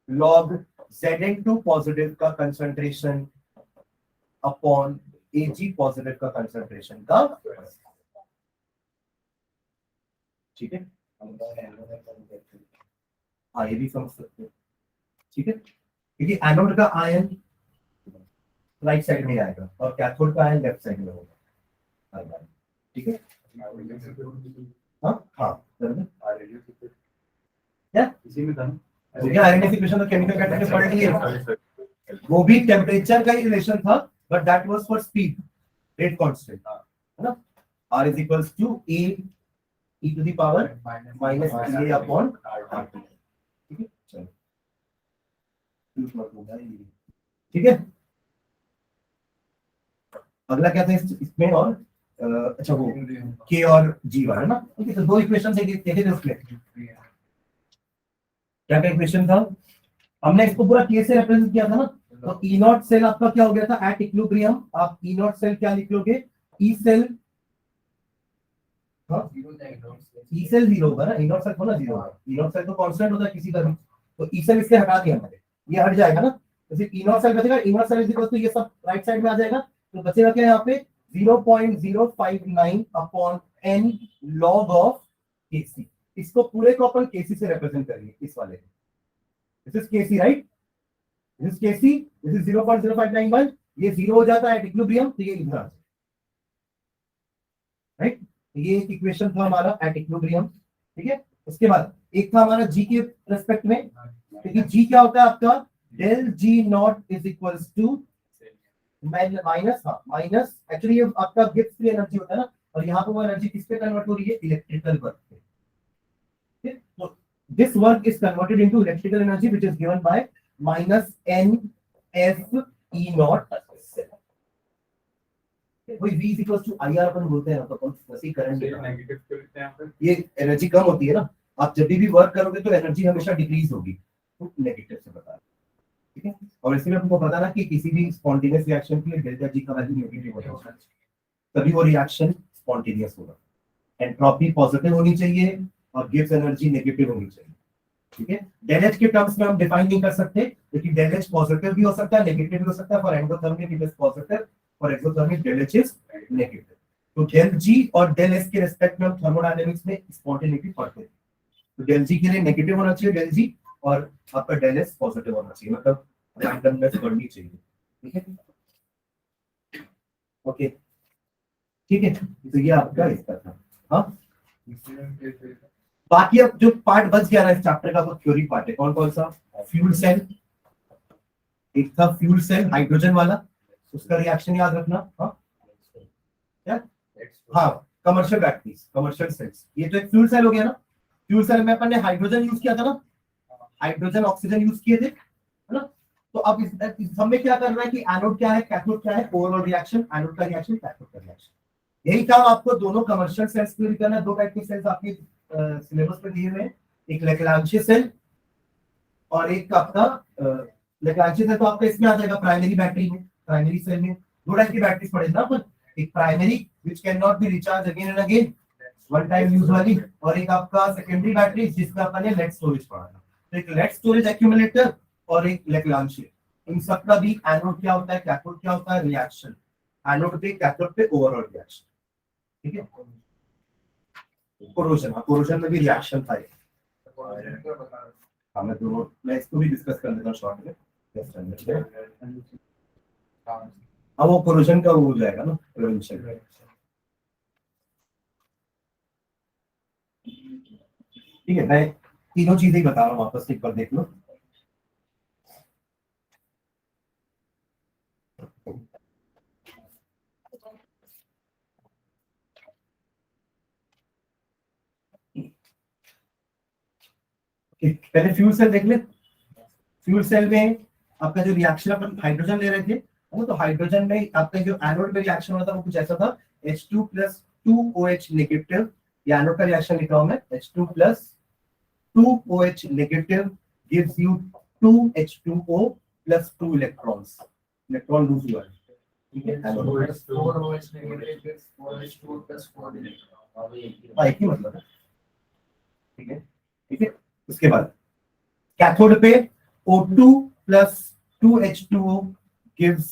log Zn2 positive का कंसंट्रेशन अपॉन Ag पॉजिटिव का कंसंट्रेशन का, ठीक है। हाँ ये भी समझ सकते हैं, ठीक है, क्योंकि एनोड का आयन राइट साइड में आएगा और कैथोड का आयन लेफ्ट साइड में होगा हर बार, ठीक है। हाँ हाँ क्या इसी में था ना? हो गया आयनिक इक्वेशन तो केमिकल कैटेगरी पढ़ लिए, वो भी टेम्परेचर का ही रिलेशन था but that was for speed rate constant, है ना। r is equals to a e to the power minus a upon r, ठीक है। चलो ठीक है, अगला क्या था इसमें और अच्छा वो k और g वाला ना, ठीक है। तो दो इक्वेशन देखे थे उसमें, क्या क्या इक्वेशन था, हमने इसको पूरा k से रिप्रेजेंट किया था ना। तो E नॉट सेल आपका क्या हो गया था एट इक्विलिब्रियम, आप E नॉट सेल क्या लिख लोगे, E सेल, हाँ E सेल जीरो होगा ना, E नॉट सेल थोड़ा जीरो होगा, E नॉट सेल तो कांस्टेंट होता है किसी का भी, तो E सेल इससे हटा दिया हमने, ये हट जाएगा ना, तो सिर्फ E नॉट सेल बचेगा। E naught cell is equal to ये सब राइट साइड में आ जाएगा, तो बचेगा क्या यहाँ पे 0.059 upon n log of Kc। इसको पूरे को अपन Kc से रिप्रेजेंट करेंगे इस वाले, this is Kc right, this is Kc, this is 0.0591, ये जीरो हो जाता है एट इक्विलिब्रियम, तो ये इधर राइट। ये एक इक्वेशन था हमारा एट इक्विलिब्रियम, ठीक है। उसके बाद एक था हमारा जी के रेस्पेक्ट में, क्योंकि जी क्या होता है आपका del G naught is equals to minus, हाँ माइनस, एक्चुअली ये आपका गिब्स फ्री एनर्जी होता है ना, और यहाँ पे वो एनर्जी किस पे कन्वर्ट हो रही है, इलेक्ट्रिकल वर्क पे, ठीक है। तो this work is converted into electrical energy which is given by minus N F E naught, वही V is equals to IR अपन बोलते हैं, तो वैसे ही करंट नेगेटिव क्यों लिखते हैं यहाँ पे? ये एनर्जी कम होती है ना, आप जब भी वर्क करोगे तो एनर्जी हमेशा डिक्रीज होगी, तो नेगेटिव से बता, ठीक है। और इसमें आपको पता ना कि किसी भी स्पॉन्टेनियस रिएक्शन के लिए डेल्टा जी का वैल्यू नेगेटिव होता है, तभी वो रिएक्शन स्पॉन्टेनियस होगा। एंट्रोपी पॉजिटिव होनी चाहिए और गिव्स एनर्जी नेगेटिव होनी चाहिए, ठीक है। डेल एच के टर्म्स में हम डिफाइन नहीं कर सकते, क्योंकि डेल एच पॉजिटिव भी हो सकता है, नेगेटिव भी हो सकता है। For endothermic it is positive, for exothermic del H is negative. तो डेल जी और डेल एस के रिस्पेक्ट में हम थर्मोडायनेमिक्स में स्पॉन्टेनिटी पढ़ते हैं, तो डेल जी के लिए नेगेटिव होना चाहिए डेल जी, और आपका डेल एस पॉजिटिव होना चाहिए, मतलब रैंडमनेस बढ़नी चाहिए, ठीक है। ओके ठीक है, तो ये आपका इसका था। हाँ बाकी अब जो पार्ट बच गया ना इस चैप्टर का, वो थ्योरी पार्ट है। कौन कौन सा, फ्यूल सेल, एक था फ्यूल सेल हाइड्रोजन वाला, उसका रिएक्शन याद रखना। हाँ क्या, हाँ कमर्शियल बैटरीज, कमर्शियल सेल्स, ये तो एक फ्यूल सेल हो गया ना। फ्यूल सेल में अपन ने हाइड्रोजन यूज किया था ना, हाइड्रोजन ऑक्सीजन यूज किए थे, है ना। तो अब इस सब में क्या करना है कि एनोड क्या है कैथोड क्या है, ओवरऑल रिएक्शन, एनोड का रिएक्शन कैथोड का रिएक्शन, यही काम आपको दोनों कमर्शियल सेल्स के लिए करना है। दो टाइप की सेल्स आपके सिलेबस में दिए हुए हैं, एक लेक्लांची सेल और एक आपका लेक्लांची सेल तो आपका इसमें आ जाएगा प्राइमरी बैटरी में, प्राइमरी सेल में दो टाइप की बैटरीज पढ़ेंगे ना अपन, एक primary which can not be recharge again and again, one time use वाली, और एक आपका सेकेंडरी बैटरी जिसका अपन ने लेड स्टोरेज पढ़ा था। तो एक लेड स्टोरेज एक्यूमुलेटर और एक लेक्लांची, इन सब का भी एनोड क्या होता है कैथोड क्या होता है, रिएक्शन, एनोड पे कैथोड पे ओवरऑल रिएक्शन, ठीक है। कोरोजन, कोरोजन में भी रिएक्शन था। हाँ मैं इसको भी डिस्कस कर लेता हूँ शॉर्ट में। हाँ वो कोरोजन का वो हो जाएगा ना प्रिवेंशन। ठीक है, मैं तीनों चीजें ही बता रहा हूँ, वापस एक बार देख लो। पहले फ्यूल सेल देख ले। फ्यूल सेल में आपका जो रिएक्शन अपन हाइड्रोजन ले रहे थे, तो हाइड्रोजन में आपका जो एनोड में रिएक्शन होता था वो कुछ ऐसा था, H2 + 2OH नेगेटिव, ये एनोड का रिएक्शन लिखा हूं मैं, H2 + 2OH negative gives you 2H2O + 2 electrons, electron lose हुआ है, ठीक है। एक ही मतलब है, ठीक है ठीक है। उसके बाद कैथोड पे O2 + 2H2O gives,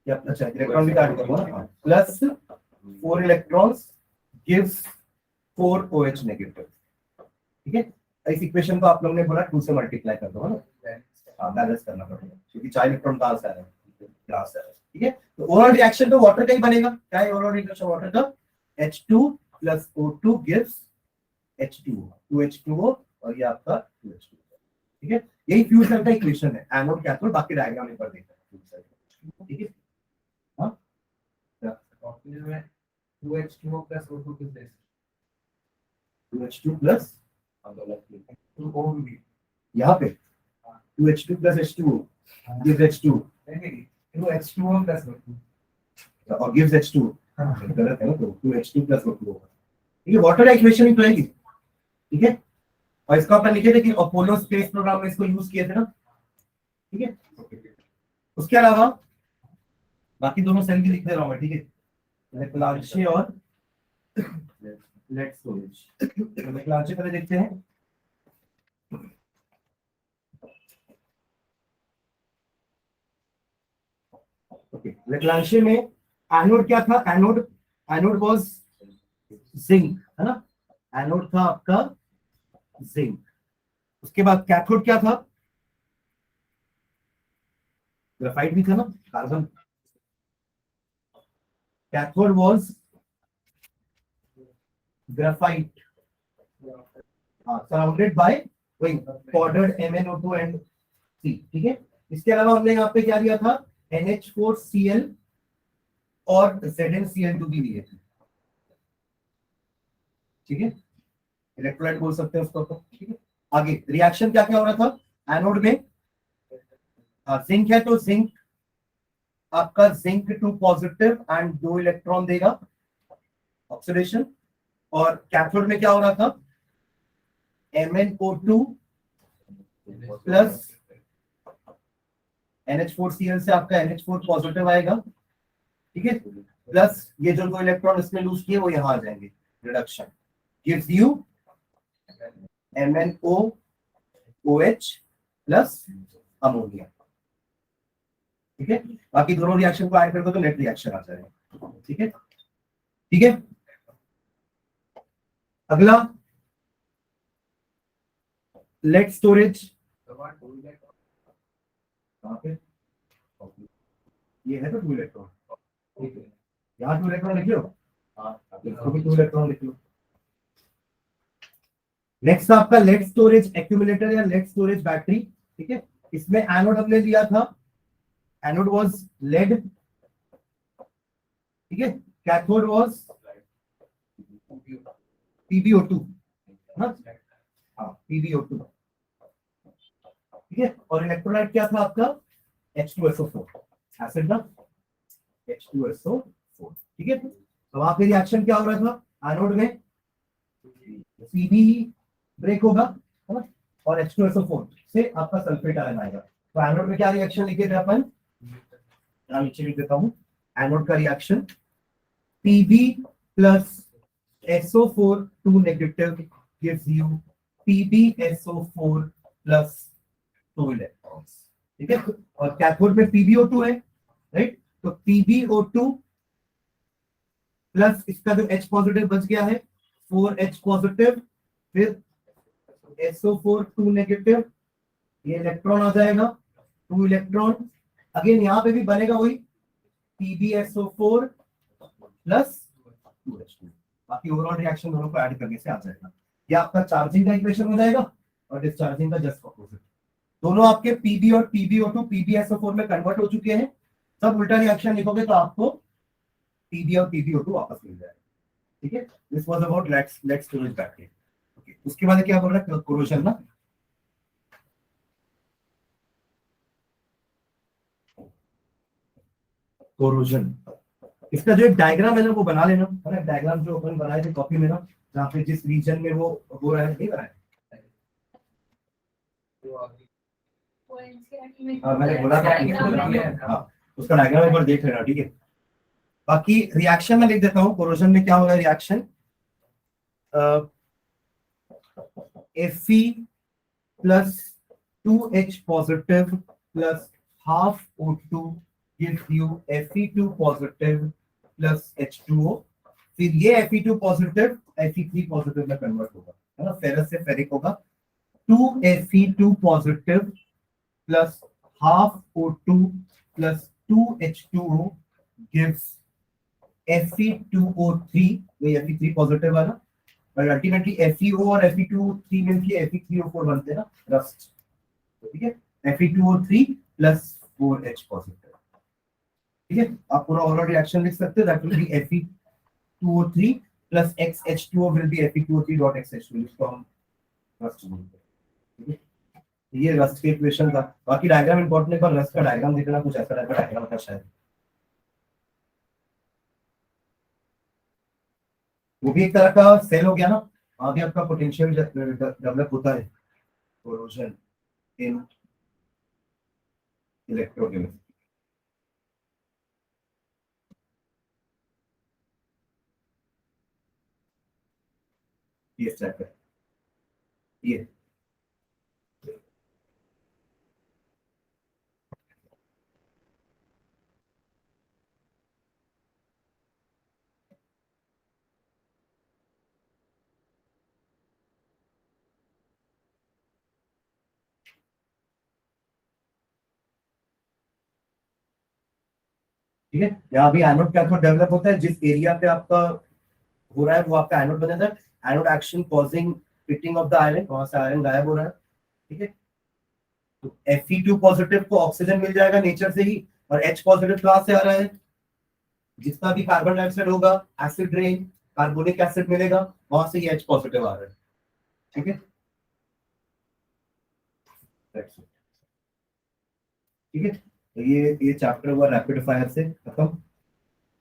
या अच्छा इलेक्ट्रॉन भी काट करूंगा, plus 4 electrons gives 4OH negative, ठीक है। इस इक्वेशन को आप लोगों ने बोला 2 से मल्टीप्लाई कर दो, है ना, बैलेंस करना पड़ेगा, क्योंकि 4 इलेक्ट्रॉन कहां से आ रहे हैं, यहाँ से आ रहे हैं, ठीक है। तो ओवरऑल रिएक्शन तो वाटर का ही बनेगा। क्या है ओवरऑल रिएक्शन वाटर का? H2 plus O2 gives H2O, 2H2O और ये आपका 2H2O। ठीक है, यही फ्यूल सेल का इक्वेशन है, एनोड कैथोड। बाकी डायग्राम में पर देखते हैं फ्यूल सेल का। ठीक है, हाँ ऑक्सीजन में 2H2O plus O2 किस देश 2H2 प्लस 2O भी यहाँ पे 2H2 plus H2O gives H2 नहीं 2H2O plus O2 और gives H2। गलत है ना, तो 2H2 प्लस O2 होगा। ठीक है, वाटर इक्वेशन ही तो आएगी। ठीक है, और इसका अपन लिखे थे कि अपोलो स्पेस प्रोग्राम में इसको यूज किए थे ना। ठीक है, उसके अलावा बाकी दोनों सेल भी लिख दे रहा हूं मैं। ठीक है, लेक्लांचे और लेट स्टोरेज। लेक्लांचे पहले देखते हैं। ओके, लेक्लांचे में एनोड क्या था? एनोड वाज जिंक, है ना। एनोड था आपका जिंक। उसके बाद कैथोड क्या था? ग्राफाइट भी था ना, carbon. Cathode was graphite, surrounded by वही पाउडर्ड MnO2 एंड C। ठीक है, इसके अलावा हमने यहाँ पे क्या दिया था? NH4Cl और ZnCl2 भी दिए थे। ठीक है, इलेक्ट्रोलाइट बोल सकते हैं उसको तो। ठीक है, आगे रिएक्शन क्या क्या हो रहा था एनोड में? जिंक है तो जिंक आपका जिंक 2 पॉजिटिव एंड 2 इलेक्ट्रॉन देगा, ऑक्सीडेशन। और कैथोड में क्या हो रहा था? MnO2 प्लस NH4Cl से आपका NH4 पॉजिटिव आएगा। ठीक है, प्लस ये जो 2 इलेक्ट्रॉन इसमें लूज किए वो यहां आ जाएंगे, reduction gives you MnOOH plus ammonia. ठीक है, बाकी दोनों रिएक्शन को ऐड कर दो तो नेट रिएक्शन आ जाएगा। ठीक है, ठीक है। अगला लेट स्टोरेज। कहां पे? ये है तो 2 इलेक्ट्रॉन। ठीक है, यहाँ 2 इलेक्ट्रॉन लिख लो, इसको भी 2 इलेक्ट्रॉन लिख लो। नेक्स्ट आपका लेट स्टोरेज एक्यूमुलेटर या लेट स्टोरेज बैटरी। ठीक है, इसमें एनोड हमने लिया था, एनोड वाज लेड। ठीक है, कैथोड वाज PbO2, हाँ PbO2। ठीक है, और इलेक्ट्रोलाइट क्या था आपका? H2SO4 एसिड ना, H2SO4। ठीक है, तो वहां पे रिएक्शन क्या हो रहा था? एनोड में Pb ब्रेक होगा, है ना, और H2SO4 से आपका सल्फेट आयन आएगा। तो एनोड में क्या रिएक्शन लिखे थे अपन? नीचे लिख देता हूं। एनोड का reaction Pb plus SO4 2 negative gives you PbSO4 plus 2 electrons. ठीक है, और कैथोड में PbO2 है, राइट। तो PbO2 प्लस इसका जो H पॉजिटिव बच गया है 4H पॉजिटिव, फिर SO4 2 नेगेटिव, ये इलेक्ट्रॉन आ जाएगा 2 इलेक्ट्रॉन। अगेन यहाँ पे भी बनेगा वही PbSO4 प्लस 2H2। बाकी ओवरऑल रिएक्शन दोनों को ऐड करने से आ जाएगा। ये आपका चार्जिंग का इक्वेशन हो जाएगा और डिस्चार्जिंग का जस्ट अपोजिट। दोनों आपके Pb और PbO2 PbSO4 में कन्वर्ट हो चुके हैं। सब उल्टा रिएक्शन लिखोगे तो आपको Pb और PbO2 वापस मिल जाएगा। ठीक है, this was about lead storage battery. Okay, उसके बाद क्या बोल रहा है? कोरोजन ना, कोरोजन। इसका जो एक डायग्राम है ना वो बना लेना, है ना। डायग्राम जो अपन बनाए थे कॉपी में ना, जहाँ पे जिस रीजन में वो हो रहा है, नहीं बनाया। मैंने बोला था, हाँ, उसका डायग्राम एक बार देख लेना। ठीक है, बाकी रिएक्शन में लिख देता हूँ। कोरोजन में क्या होगा reaction? Fe plus 2H positive plus half O2 gives you Fe2 positive plus H2O। फिर ये Fe2 पॉजिटिव Fe3 पॉजिटिव में कन्वर्ट होगा, है ना, फेरस से फेरिक होगा। 2Fe2 positive plus half O2 plus 2H2O gives Fe2O3, वही Fe3 पॉजिटिव वाला, और अल्टीमेटली FeO और Fe2O3 मिलके Fe3O4 बनते हैं ना, रस्ट। ठीक है, Fe2O3 प्लस 4H पॉजिटिव। ठीक है, आप पूरा ओवरऑल रिएक्शन लिख सकते हैं, that will B Fe2O3 plus XH2O will be Fe2O3.XH2, जिसको हम रस्ट बोलते हैं। ठीक है, ये रस्ट के इक्वेशन था। बाकी डायग्राम इंपॉर्टेंट है, पर रस्ट का डायग्राम देखना, कुछ ऐसा टाइप का डायग्राम था शायद, वो भी एक तरह का सेल हो गया ना। आगे आपका पोटेंशियल डेवलप होता है, कोरोजन इन इलेक्ट्रोकेमिस्ट्री। ये चैप्टर ये ठीक है, यहाँ भी एनोड क्या डेवलप होता है, जिस एरिया पे आपका हो रहा है वो आपका एनोड बना था। Anode action causing pitting of the iron, वहां से आयरन गायब हो रहा है। ठीक है, तो Fe2 पॉजिटिव को ऑक्सीजन मिल जाएगा नेचर से ही, और H पॉजिटिव कहां से आ रहा है, जितना भी कार्बन डाइऑक्साइड होगा, एसिड रेन, कार्बोनिक एसिड मिलेगा, वहां से ये H पॉजिटिव आ रहा है। ठीक है, ठीक है, तो ये चैप्टर हुआ रैपिड फायर से खत्म।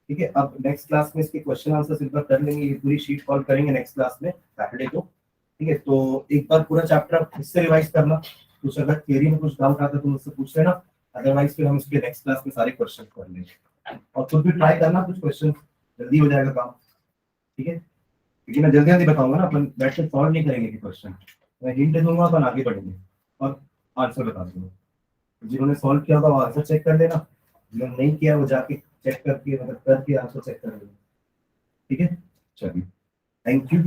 ठीक है, अब नेक्स्ट क्लास में इसके क्वेश्चन आंसर सिंपल कर लेंगे, ये पूरी शीट सॉल्व करेंगे नेक्स्ट क्लास में सैटरडे को। ठीक है, तो एक बार पूरा चैप्टर आप इससे रिवाइज करना, कुछ अगर थियरी में कुछ डाउट आता है तो मुझसे पूछ लेना, अदरवाइज फिर हम इसके नेक्स्ट क्लास में सारे क्वेश्चन कर लेंगे। और खुद भी ट्राई करना, कुछ क्वेश्चन जल्दी हो जाएगा काम। ठीक है, क्योंकि मैं जल्दी जल्दी बताऊंगा ना, अपन बैठ के सॉल्व नहीं करेंगे क्वेश्चन, मैं हिंट दे दूंगा, अपन आगे बढ़ेंगे और आंसर बता दूंगा। जिन्होंने सॉल्व किया होगा वो आंसर चेक कर लेना, जिन्होंने नहीं किया वो जाके चेक करके मतलब करके आंसर चेक कर लेना। ठीक है, चलिए, थैंक यू।